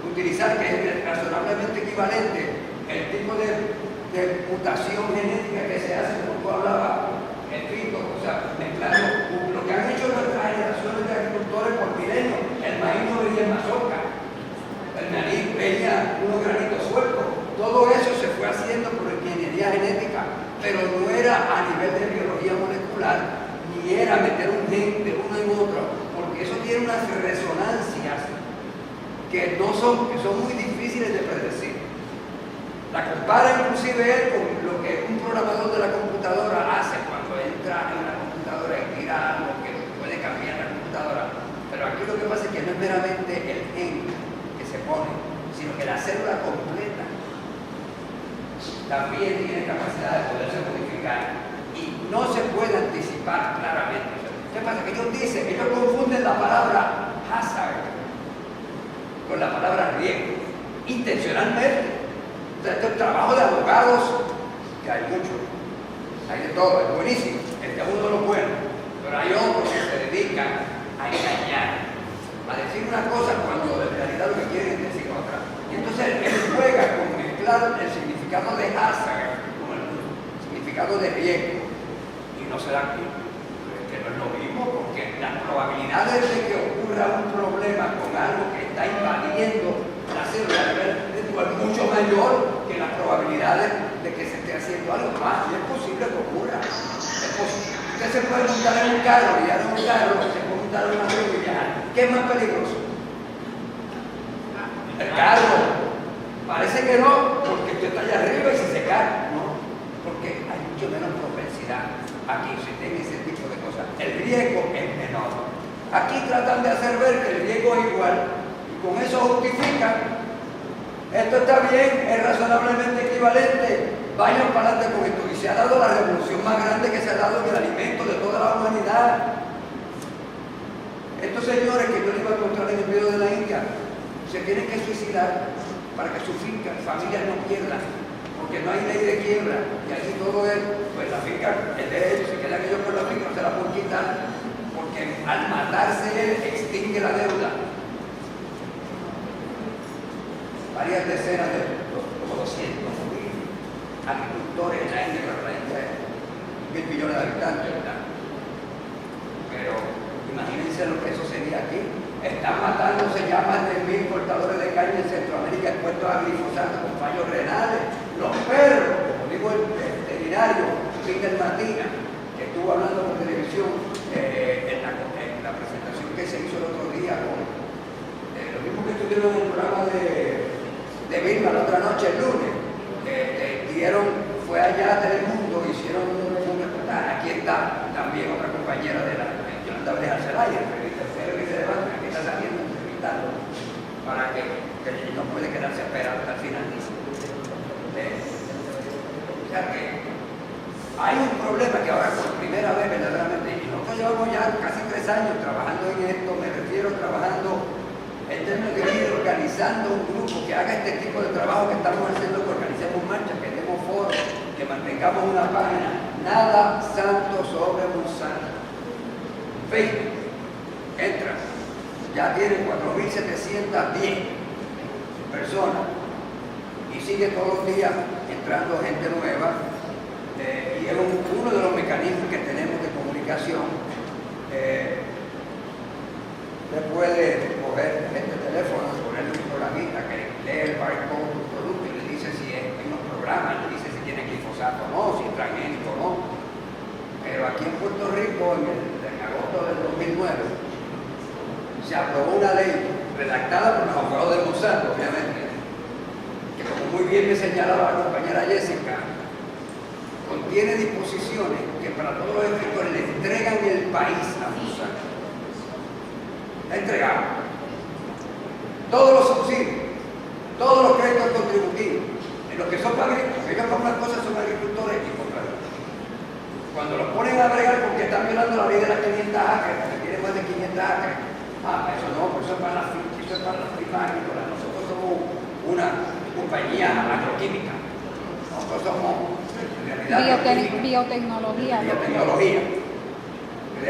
utilizar, que es razonablemente equivalente, el tipo de mutación genética que se hace, como tú hablabas, escrito, o sea, mezclando lo que han hecho nuestras generaciones de agricultores por milenios. El maíz no venía en mazorca, el maíz venía unos granitos sueltos. Todo eso se fue haciendo por ingeniería genética, pero no era a nivel de biología molecular, ni era meter un gen de uno en otro, porque eso tiene unas resonancias que son muy difíciles de predecir. La compara inclusive él con lo que un programador de la computadora hace cuando entra en la computadora y tira algo que puede cambiar la computadora. Pero aquí lo que pasa es que no es meramente el gen que se pone, sino que la célula completa también tiene capacidad de poderse modificar y no se puede anticipar claramente. ¿Qué pasa? Que ellos confunden la palabra hazard con la palabra riesgo, intencionalmente. O sea, este es un trabajo de abogados, que hay mucho, hay de todo, es buenísimo, este es uno de los buenos, pero hay otros que se dedican a engañar, a decir una cosa cuando en realidad lo que quieren es decir otra. Y entonces él juega con mezclar el significado de hazard con el significado de riesgo, y no se da cuenta que no es lo mismo, porque las probabilidades de que ocurra un problema con algo que está invadiendo la célula es mucho mayor que las probabilidades de que se esté haciendo algo más, y es posible que ocurra. Es posible. Usted se puede montar en un carro, guiar en un carro, se puede montar en una avión y viajar. ¿Qué es más peligroso? El carro. Parece que no, porque usted está allá arriba y si se cae, no, porque hay mucho menos propensidad aquí si tiene ese tipo de cosas. El riesgo es menor. Aquí tratan de hacer ver que el riesgo es igual y con eso justifican. Esto está bien, es razonablemente equivalente. Vayan para adelante con esto. Y se ha dado la revolución más grande que se ha dado en el alimento de toda la humanidad. Estos señores que yo les iba a encontrar en el medio de la India se tienen que suicidar para que sus fincas, familias no pierdan, porque no hay ley de quiebra, y así todo es, pues la finca, el derecho, se quedan ellos con la finca, no se la pueden quitar, porque al matarse él extingue la deuda. Varias decenas de, como 200.000 agricultores en la India, pero la India es 1.000 millones de habitantes, ¿verdad? Pero imagínense lo que eso sería aquí. Están matándose ya más de 1.000 cortadores de caña en Centroamérica expuestos a glifosato con fallos renales. Los perros, como digo el veterinario Peter Martina, que estuvo hablando por televisión en la presentación que se hizo el otro día con lo mismo que estuvieron en el programa de Vilma la otra noche, el lunes, fue allá a Telemundo, hicieron un reportaje. Aquí está también otra compañera de la Yolanda Breja Celaya, el tercero que se levanta, aquí está organizando un grupo que haga este tipo de trabajo que estamos haciendo, que organicemos marchas, que demos foros, que mantengamos una página. Nada santo sobre Monsanto. Facebook, entra, ya tiene 4.710 personas y sigue todos los días entrando gente nueva, y es uno de los mecanismos que tenemos de comunicación. Usted puede coger este teléfono, ponerle un programita que lee el barcode del producto y le dice si hay unos programas, le dice si tiene glifosato o no, si es transgénico o no. Pero aquí en Puerto Rico, en agosto del 2009, se aprobó una ley redactada por los abogados de Monsanto, obviamente, que como muy bien me señalaba la compañera Jessica, contiene disposiciones que para todos los efectos le entregan el país a Monsanto. Está entregado. Todos los subsidios, todos los créditos contributivos, en los que son para agricultores, ellos compran cosas, son agricultores y compran. Cuando los ponen a bregar porque están violando la ley de las 500 acres, porque tienen más de 500 acres, eso no, eso es para las firmas agrícolas. Nosotros somos una compañía agroquímica. Nosotros somos, en realidad, biotecnología. De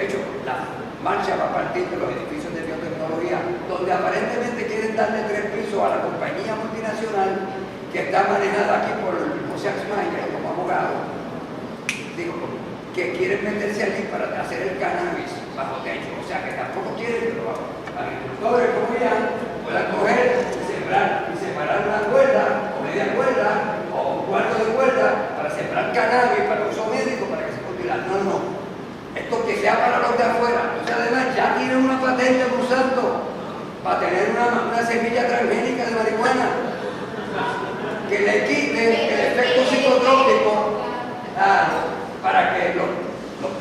hecho, la marcha va a partir de los edificios de biotecnología, donde aparentemente quieren darle 3 pisos a la compañía multinacional que está manejada aquí por José Axmayer como abogado. Digo, que quieren meterse allí para hacer el cannabis bajo techo. O sea, que tampoco quieren que los agricultores como ya puedan coger, sembrar y separar una cuerda o media cuerda o un cuarto de cuerda para sembrar cannabis para uso médico, para que se cultive. No. Esto que sea para los de afuera. O sea, además ya tienen una patente Monsanto para tener una semilla transgénica de marihuana que le quite el efecto psicotrópico para que los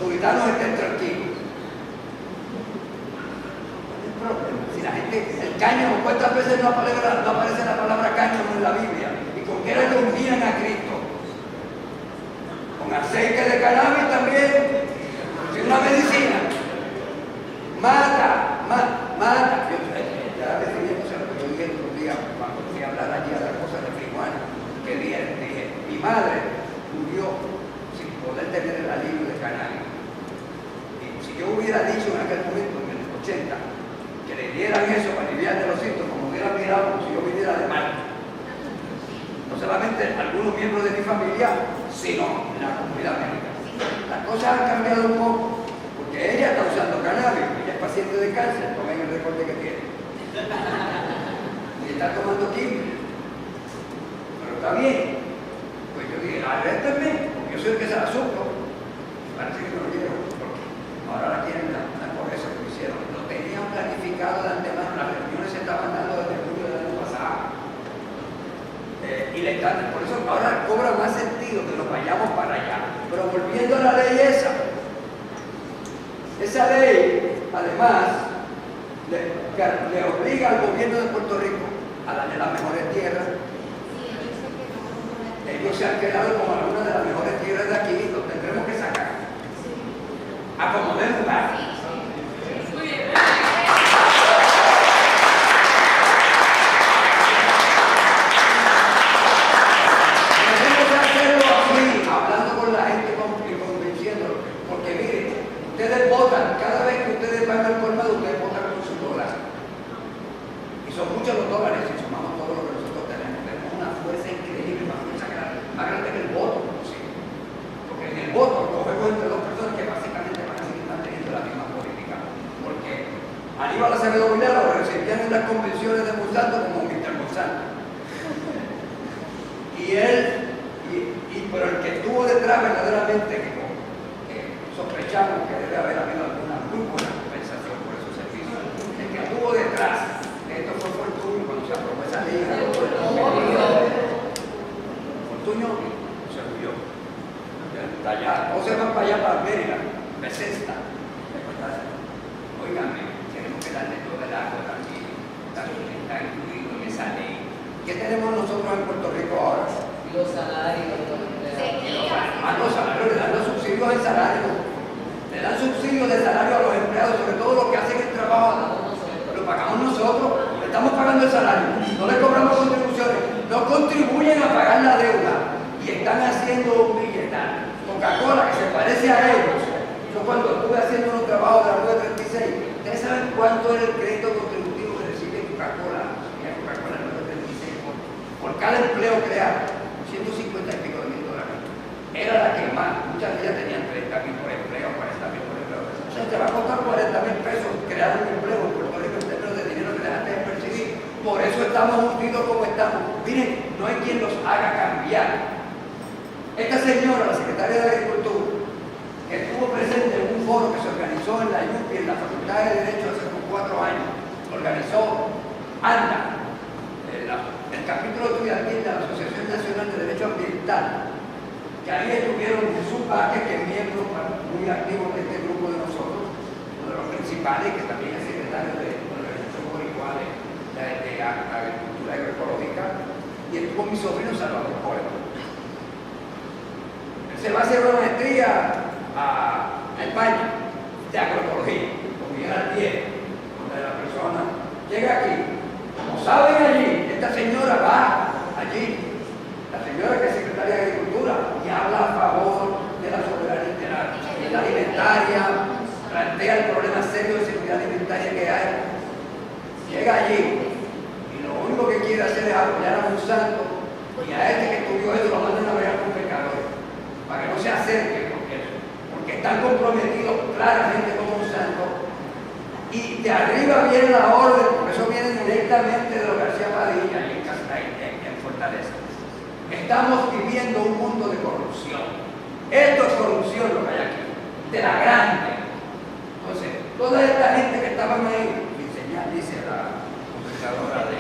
puritanos estén tranquilos. Si la gente, el cáñamo, ¿cuántas veces no aparece la palabra cáñamo en la Biblia? ¿Y con qué era que ungían a Cristo? Con aceite de cannabis también. Es una medicina. Mata. Yo ya definiendo lo que yo dije el otro día cuando fui a hablar allí a la cosa de marihuana, que dije, mi madre murió sin poder tener el alivio de cannabis. Y si yo hubiera dicho en aquel momento, en el 80, que le dieran eso para aliviar de los síntomas, como hubiera mirado como si yo viniera de mal. No solamente algunos miembros de mi familia, sino la comunidad médica. Las cosas han cambiado un poco, porque ella está usando cannabis, ella es paciente de cáncer, tomen el recorte que tiene. Y está tomando química. Pero está bien. Pues yo dije, arréstenme, porque yo soy el que se la sufro. Parece que no lo quiero, porque ahora la quieren por eso que lo hicieron. Lo tenían planificado de antemano, las reuniones se estaban dando desde julio del año pasado. Y por eso ahora cobra más sentido que nos vayamos para allá. Pero volviendo a la ley esa ley, además, le obliga al gobierno de Puerto Rico a darle las mejores tierras. Ellos se han quedado como algunas de las mejores tierras de aquí, los tendremos que sacar. A como den lugar. Ustedes votan, cada vez que ustedes van al colmado, ustedes votan con sus dólares. Y son muchos los dólares, si sumamos todo lo que nosotros tenemos. Tenemos una fuerza increíble, más grande que el voto, ¿sí? Porque en el voto cogemos entre dos personas que básicamente van a seguir manteniendo la misma política. Porque Aníbal Acevedo Vilá lo recibían en las convenciones de Monsanto como Mr. Monsanto. Pero el que estuvo detrás verdaderamente, sospechamos que debe haber habido alguna muy buena compensación por esos servicios. El que estuvo detrás de esto fue Fortunio cuando se aprobó esa ley. Fortunio se huyó. Está allá, o se van para allá para Maryland, Bethesda. Óigame, tenemos que darle todo el agua tranquilo. Está incluido en esa ley. ¿Qué tenemos nosotros en Puerto Rico ahora? Los salarios. Los salarios, le dan los subsidios al salario. Le dan subsidios de salario a los empleados, sobre todo los que hacen el trabajo. Lo pagamos nosotros, le estamos pagando el salario. no le cobramos contribuciones, no contribuyen a pagar la deuda y están haciendo un billetal. Coca-Cola, que se parece a ellos. Yo cuando estuve haciendo unos trabajos de la 936, ¿ustedes saben cuánto era el crédito contributivo que recibe Coca-Cola? Coca-Cola 936 por cada empleo creado, 150 y pico de $1,000. Era la que más, muchas de ellas tenían 30.000 por empleo, 40.000 por empleo. O sea, te va a costar 40.000 pesos crear un empleo en Puerto Rico en términos de dinero que dejaste de percibir. Por eso estamos hundidos como estamos. Miren, no hay quien los haga cambiar. Esta señora, la secretaria de Agricultura, que estuvo presente en un foro que se organizó en la UPI, en la Facultad de Derecho hace como 4 años, organizó ANDA, el capítulo estudiantil de la Asociación Nacional de Derecho Ambiental, que ahí estuvieron Jesús Vázquez, que es miembro muy activo de este grupo de nosotros, uno de los principales, que también es secretario de Organización Boricua de Agricultura Agroecológica, y estuvo mi sobrino Salvador Córdoba. Él se va a hacer una maestría a España de agroecología, con Miguel Altier, donde la persona llega aquí. Como saben allí, esta señora va allí, la señora que es secretaria de Agricultura, y habla a favor de la soberanía alimentaria, plantea el problema serio de seguridad alimentaria que hay. Llega allí y lo único que quiere hacer es apoyar a Monsanto y a este que estudió eso lo mandan a bregar con pecadores, para que no se acerque, porque están comprometidos claramente con Monsanto. Y de arriba viene la orden, por eso viene directamente de los García Padilla y en Fortaleza. Estamos viviendo un mundo de corrupción. Esto es corrupción lo que hay aquí, de la grande. Entonces, toda esta gente que estaban ahí, dice la conversadora de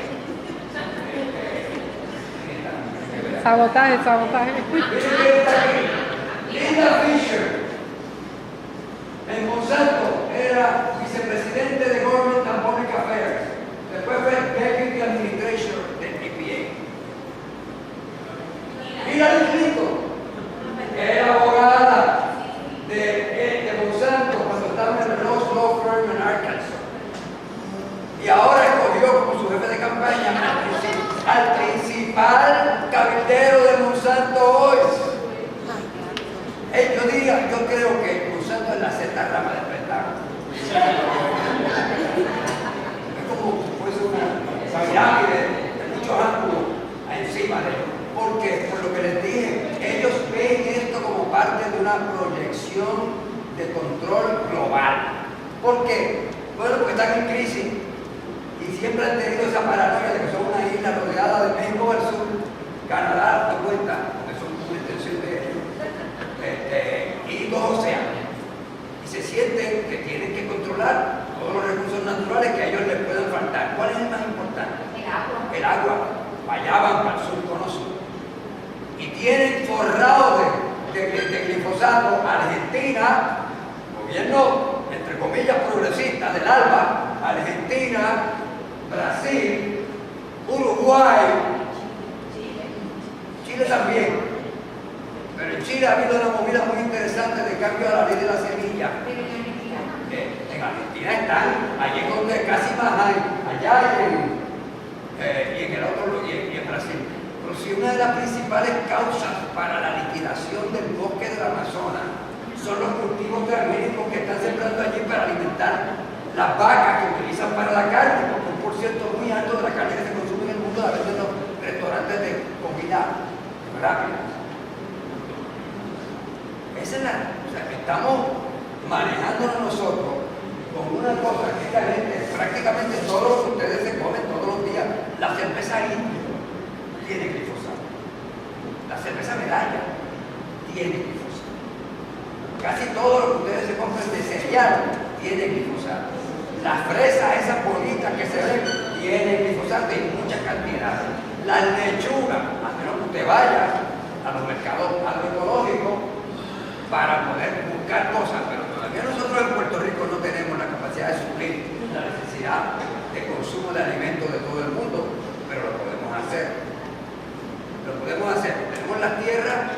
sabotaje, sabotaje. Linda Fisher, en Monsanto, era vicepresidente de Government and Public Affairs. Después fue Deputy Administrator del EPA. Hillary Clinton era abogada de Monsanto cuando estaba en el Rose Law Firm en Arkansas. Y ahora escogió como su jefe de campaña al principal cabildero de Monsanto hoy. Yo creo que Monsanto es la sexta rama del Pentágono. Es como si fuese una pirámide de muchos ángulos encima de ellos. Porque, por lo que les dije, ellos ven esto como parte de una proyección de control global. ¿Por qué? Bueno, porque están en crisis y siempre han tenido esa paranoia de que son una isla rodeada de México del Sur, Canadá, te cuenta, porque son una extensión de ellos, y dos océanos. Y se sienten que tienen que controlar todos los recursos naturales que a ellos les puedan faltar. ¿Cuál es el más importante? El agua. El agua. Allá van para el sur con nosotros. Y tienen forrado de glifosato Argentina, gobierno, entre comillas, progresista del ALBA, Argentina, Brasil, Uruguay, Chile también. Pero en Chile ha habido una movida muy interesante de cambio a la ley de la semilla. En Argentina están, allí es donde casi más hay, allá y en el otro, y en Brasil. Pero si una de las principales causas para la liquidación del bosque del Amazonas son los cultivos transgénicos que están sembrando allí para alimentar las vacas que utilizan para la carne, porque un porciento muy alto de la carne que se consume en el mundo la venden en los restaurantes de comida rápida. Esa es o sea, que estamos manejándonos nosotros con una cosa que esta gente, prácticamente todo lo que ustedes se comen todos los días, la cerveza indio tiene glifosato, la cerveza medalla tiene glifosato, casi todo lo que ustedes se compran de cereal tiene glifosato, las fresas, esas bolitas que se ven, tienen glifosato en muchas cantidades, las lechugas, a menos que usted vaya a los mercados agroecológicos para poder buscar cosas, pero todavía nosotros en Puerto Rico no tenemos la capacidad de suplir la necesidad de consumo de alimentos de todo el mundo, pero lo podemos hacer. Lo podemos hacer. Tenemos las tierras,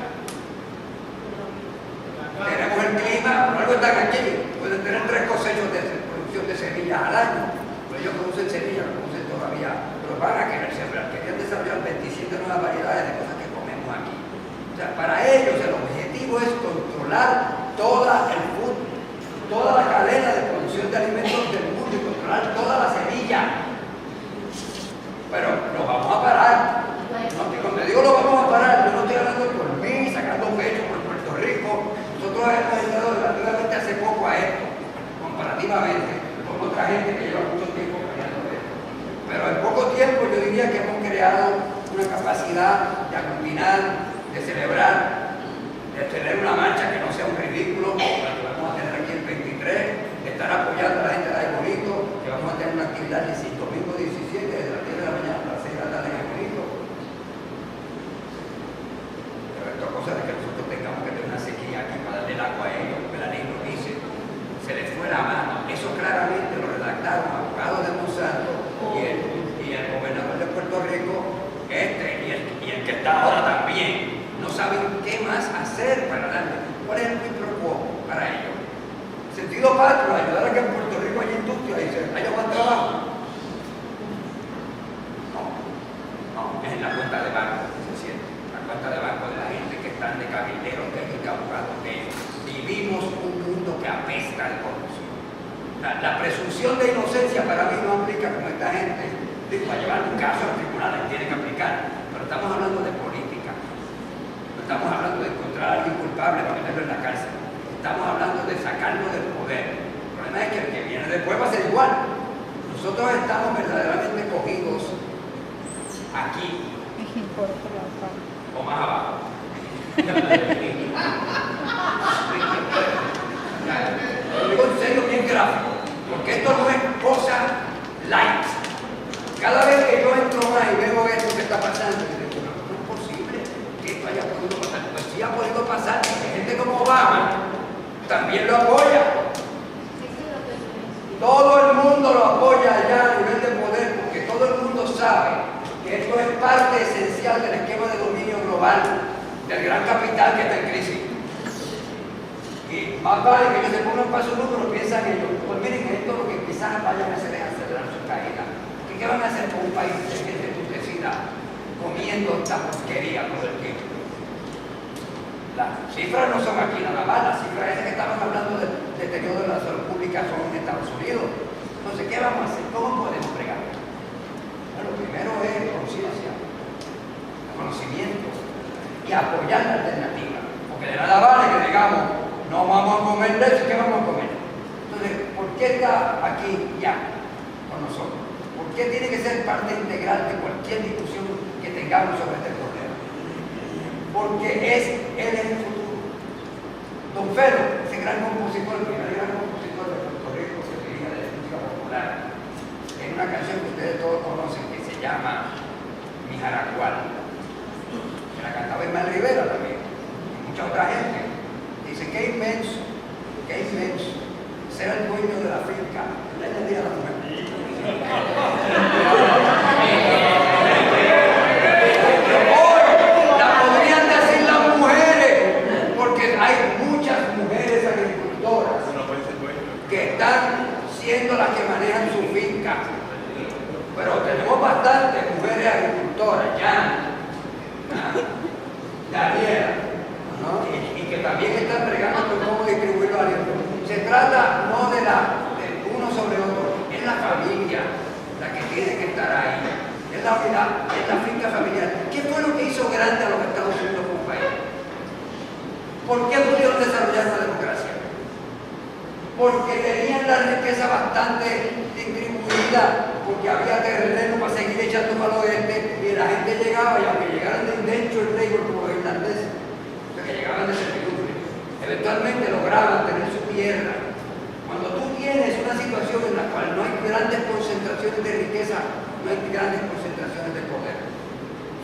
tenemos el clima, por algo están aquí, pueden tener 3 cosechos de producción de semillas al año, ellos producen semillas, no producen todavía, pero van a querer sembrar. Querían desarrollar 27 nuevas variedades de cosas que comemos aquí. O sea, para ellos el objetivo es controlar toda la cadena de producción de alimentos del mundo y controlar toda la semilla. Pero lo vamos a parar. No, y cuando digo lo vamos a parar, yo no estoy hablando por mí, sacando pecho por Puerto Rico. Nosotros hemos estado relativamente hace poco a esto, comparativamente con otra gente que lleva mucho tiempo creando esto. Pero en poco tiempo yo diría que hemos creado una capacidad de aglutinar, de celebrar, de tener una marcha que no sea un ridículo, la que vamos a tener aquí el 23, de estar apoyando a la gente de Ay Bonito, que vamos a tener una actividad el domingo 17, desde las 10 de la mañana hasta las 6 de la tarde en Ay Bonito. Pero esto es cosa de que nosotros tengamos que tener una sequía aquí para darle el agua a ellos, porque la ley lo dice, se les fue la mano. Eso claramente lo redactaron abogados de Monsanto y el gobernador de Puerto Rico, y el que está ahora también. No saben qué más hacer para darle. ¿Cuál es el quid pro quo para ellos? Sentido patrio, ayudar a que en Puerto Rico haya industria y haya más trabajo. No, es en la cuenta de banco, se siente. La cuenta de banco de la gente que están de cabilderos, de abogados, de vivimos un mundo que apesta de corrupción. La presunción de inocencia para mí no aplica como esta gente. Para llevar un caso al tribunal tiene que aplicar, pero estamos hablando de política. No estamos hablando de encontrar a alguien culpable para meterlo en la cárcel. Estamos hablando de sacarlo del poder. El problema es que el que viene después va a ser igual. Nosotros estamos verdaderamente cogidos aquí o más abajo. Lo digo en serio, bien gráfico, porque esto no es cosa light. Cada vez que yo entro más y veo esto que está pasando, yo digo, no es posible que esto haya podido pasar. Pues sí ha podido pasar, porque gente como Obama también lo apoya. Todo el mundo lo apoya allá a nivel de poder, porque todo el mundo sabe que esto es parte esencial del esquema de dominio global del gran capital que está en crisis. Y más vale que ellos se pongan para su número, piensan ellos, pues miren, esto es lo que quizás vayan a hacer es acelerar su caída. ¿Qué van a hacer con un país de gente embustecida comiendo esta porquería todo el tiempo? Las cifras no son aquí nada más, las cifras esas que estaban hablando del deterioro de la salud pública son en Estados Unidos. Entonces, ¿qué vamos a hacer? ¿Cómo podemos bregar? Bueno, lo primero es conciencia, conocimiento y apoyar la alternativa. Porque de nada vale que digamos, no vamos a comer de eso, ¿qué vamos a comer? Entonces, ¿por qué está aquí ya con nosotros? ¿Por qué tiene que ser parte integral de cualquier discusión que tengamos sobre este problema? Porque él es el futuro. Don Felo, ese gran compositor, el primer gran compositor de Puerto Rico, que se dirige de la música popular, en una canción que ustedes todos conocen que se llama Mi Jaracual, que la cantaba Ismael Rivera también, y mucha otra gente. Dice, qué inmenso ser el dueño de la finca. Le añadía a la mujer. Hoy la podrían decir las mujeres, porque hay muchas mujeres agricultoras que están siendo las que manejan su finca. Pero tenemos bastantes mujeres agricultoras, ya Daniela, ¿no? y que también están bregando con cómo distribuir los alimentos. Se trata no de uno sobre otro, es la familia la que tiene que estar ahí, es la finca familiar. ¿Qué fue lo que hizo grande a los Estados Unidos como país? ¿Por qué pudieron desarrollar una democracia? Porque tenían la riqueza bastante distribuida, porque había terreno para seguir echando para el oeste, y la gente llegaba, y aunque llegaran de indenture labor como los irlandeses, que llegaban de servidumbre, eventualmente lograban tener su tierra. Cuando tú tienes una situación en la cual no hay grandes concentraciones de riqueza, no hay grandes concentraciones de poder.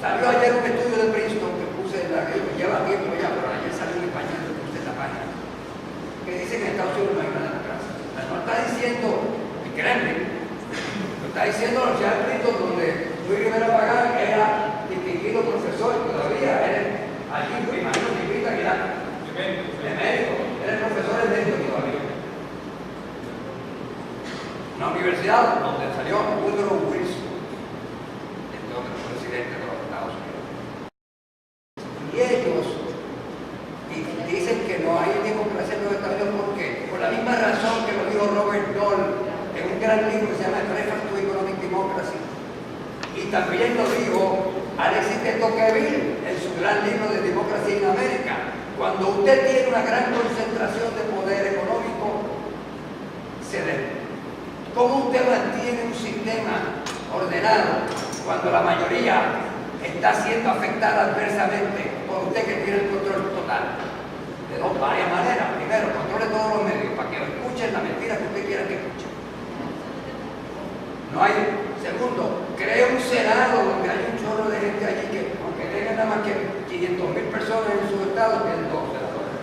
Salió ayer un estudio de Princeton que puse en la que lleva tiempo ya, pero ayer salió en español, que puse en la página, que dice que en Estados Unidos no hay una democracia. No está diciendo el Kremlin, lo está diciendo la Universidad de Princeton, donde Luis Rivera Pagán era distinguido profesor, todavía allí, imagino que grita que era de médico, era el profesor de médico todavía. No una universidad donde salió Woodrow Wilson, entre otros presidentes de los Estados Unidos. Y ellos dicen que no hay democracia en los Estados Unidos. ¿Por qué? Por la misma razón que lo dijo Robert Dole en un gran libro que se llama Preface to Economic Democracy. Y también lo dijo Alexis de Tocqueville en su gran libro de Democracia en América. Cuando usted tiene una gran concentración de poder económico, ¿cómo usted mantiene un sistema ordenado cuando la mayoría está siendo afectada adversamente por usted que tiene el control total? De varias maneras. Primero, controle todos los medios para que escuchen la mentira que usted quiera que escuchen. No hay. Segundo, cree un Senado donde hay un chorro de gente allí que, aunque tengan nada más que 500,000 personas en su estado, tienen 2 senadores.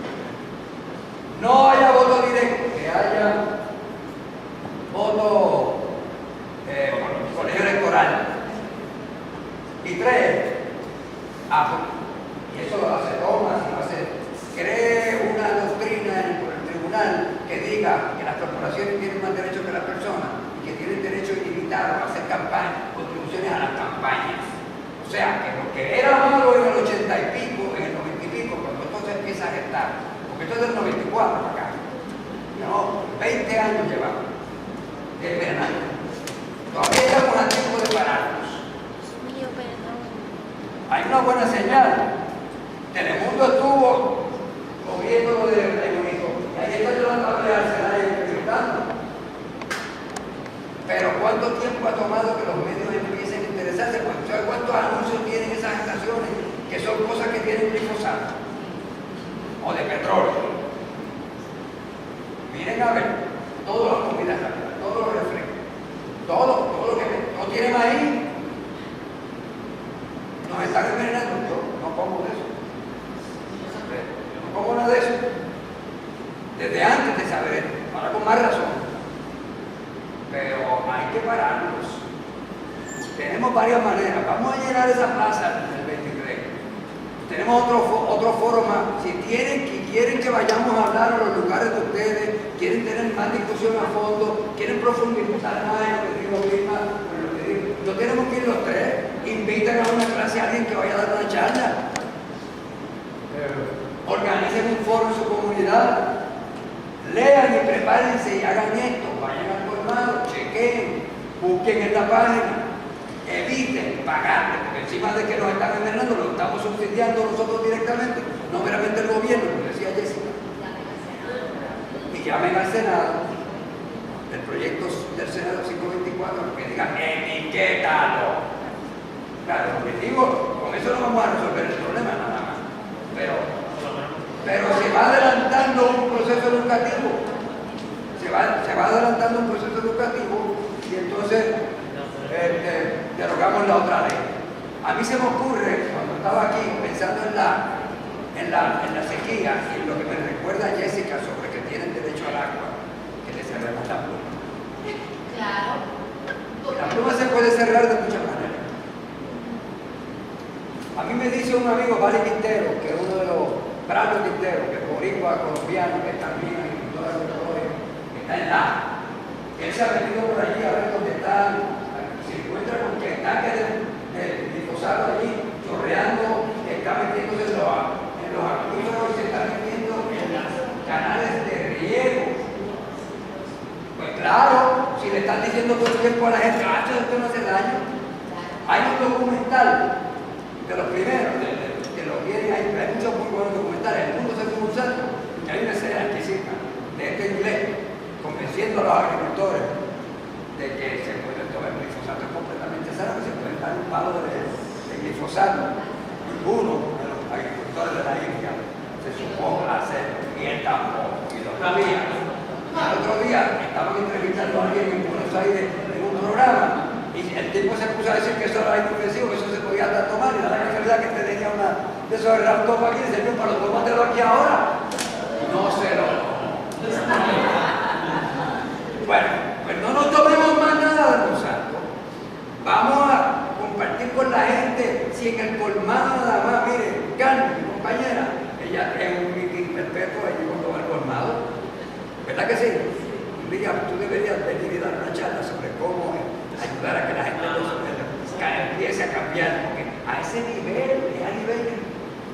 No haya voto directo, que haya voto colegio electoral. Y 3, y eso lo hace Thomas, cree una doctrina en el tribunal que diga que las corporaciones tienen más derechos que las personas, que tienen derecho ilimitado a hacer campañas, contribuciones a las campañas. O sea, que lo que era malo en el 80 y pico, en el 90 y pico, cuando esto se empieza a gestar, porque esto es del 94 para acá, no, 20 años llevamos, es verdad. Todavía estamos a tiempo de pararnos. Hay una buena señal. Telemundo estuvo moviendo lo de Reino Unido, y ahí está yo la tabla de Arsenal entrevistando. Pero ¿cuánto tiempo ha tomado que los medios empiecen a interesarse? ¿Sabes cuántos anuncios tienen esas estaciones que son cosas que tienen glifosato? O de petróleo. Miren a ver, todas las comidas rápidas, todos los refrescos, todo lo que no tiene maíz, nos están envenenando. Yo no como de eso. No como nada de eso. Desde antes de saber esto, ahora con más razón. Pero hay que pararnos. Tenemos varias maneras. Vamos a llenar esa plaza el 23. Tenemos otro foro más. Si quieren que vayamos a hablar a los lugares de ustedes, quieren tener más discusión a fondo, quieren profundizar más en lo que digo Vilma, no tenemos que ir los 3. Inviten a una clase a alguien que vaya a dar una charla. Organicen un foro en su comunidad. Lean y prepárense y hagan esto. Vayan al colmado, chequen, busquen en la página, eviten pagarle, porque encima de que nos están envenenando, lo estamos subsidiando nosotros directamente, no meramente el gobierno, como decía Jessica. Y llamen al Senado, el proyecto del Senado 524, que diga etiquétalo. Claro, el objetivo, con eso no vamos a resolver el problema nada más. Pero se va adelantando un proceso educativo. Se va adelantando un proceso educativo y entonces derogamos la otra ley. A mí se me ocurre, cuando estaba aquí pensando en la sequía y en lo que me recuerda a Jessica sobre que tienen derecho al agua, que le cerremos la pluma. Claro. La pluma se puede cerrar de muchas maneras. A mí me dice un amigo, Vale Quintero, que es uno de los Bravo Quintero, que es boricua colombiano, que está bien en todas las colores, que está en la. Él se ha metido por allí a ver dónde está, se encuentra con que el tanque de glifosato allí chorreando, está metiéndose en los acuíferos y se está metiendo en los canales de riego. Pues claro, si le están diciendo todo el tiempo a la gente, esto no hace daño. Hay un documental de los primeros, que lo tienen, hay muchos muy buenos documentales. El mundo se fue usando, y hay una escena exquisita de este inglés convenciendo a los agricultores de que se puede tomar glifosato completamente sano, que se puede dar un palo de glifosato. Uno de los agricultores de la India se supo hacer bien tampoco y lo sabía. El otro día estaban entrevistando a alguien en Buenos Aires en un programa y el tipo se puso a decir que eso era inofensivo, que eso se podía hasta tomar, y la verdad que te tenía una de esos raptos aquí y dice, para tomártelo aquí ahora. No se lo tomo. Bueno, pues no nos tomemos más nada de Monsanto. Vamos a compartir con la gente. Si en el colmado nada más, mire, Carmen, mi compañera, ella es un meeting perpetuo allí cuando va al colmado. ¿Verdad que sí? tú deberías venir y dar una charla sobre cómo ayudar a que la gente empiece a cambiar, porque a ese nivel, a nivel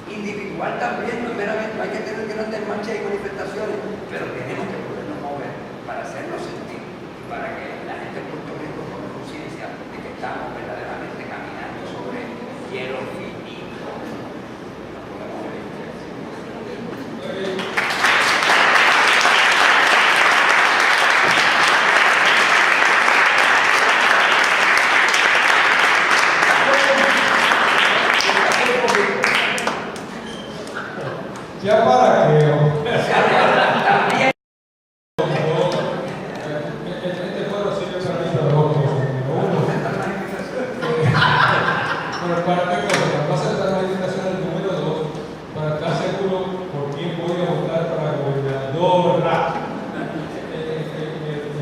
individual también, no meramente, no hay que tener grandes marchas y manifestaciones, pero tenemos que podernos mover para hacernos sentir, para que la gente de Puerto Rico tome conciencia de que estamos verdaderamente caminando sobre hielo finito. Ya para que este pueblo sirve para mí para dos cosas. Número uno, pero para qué cosa, va a ser la manifestación del número dos, para estar seguro por quién voy a votar para gobernadora.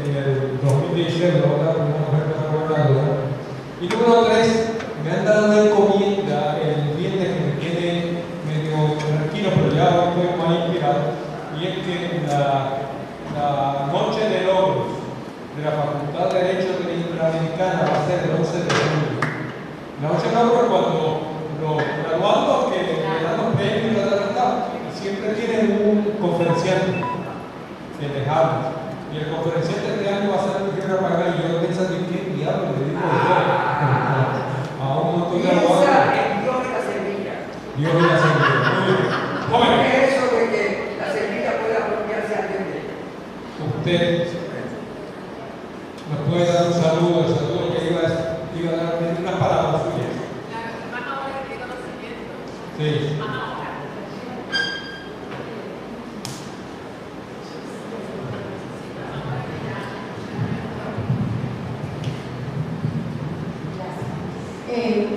En el 2016 lo voy a votar por una mujer para gobernadora. Y número tres, me han dado una encomienda el viernes que me quede medio tranquilo, pero ya estoy más inspirado, y es que la noche de logros de la Facultad de Derecho de la Interamericana va a ser el 11 de julio. La noche de logros es cuando los graduados que le dan los premios siempre tienen un conferenciante que les habla. Y el conferenciante este año va a ser el que va a pagar, y yo pienso que qué diablo le digo a un montón de graduados. Dios y la semilla. Dios y la semilla. Jóvenes, Eso de que la semilla puede apropiarse a alguien de ella. usted nos puede dar un saludo, el saludo que iba a dar unas palabras suyas. Sí.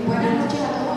Buenas noches a todos.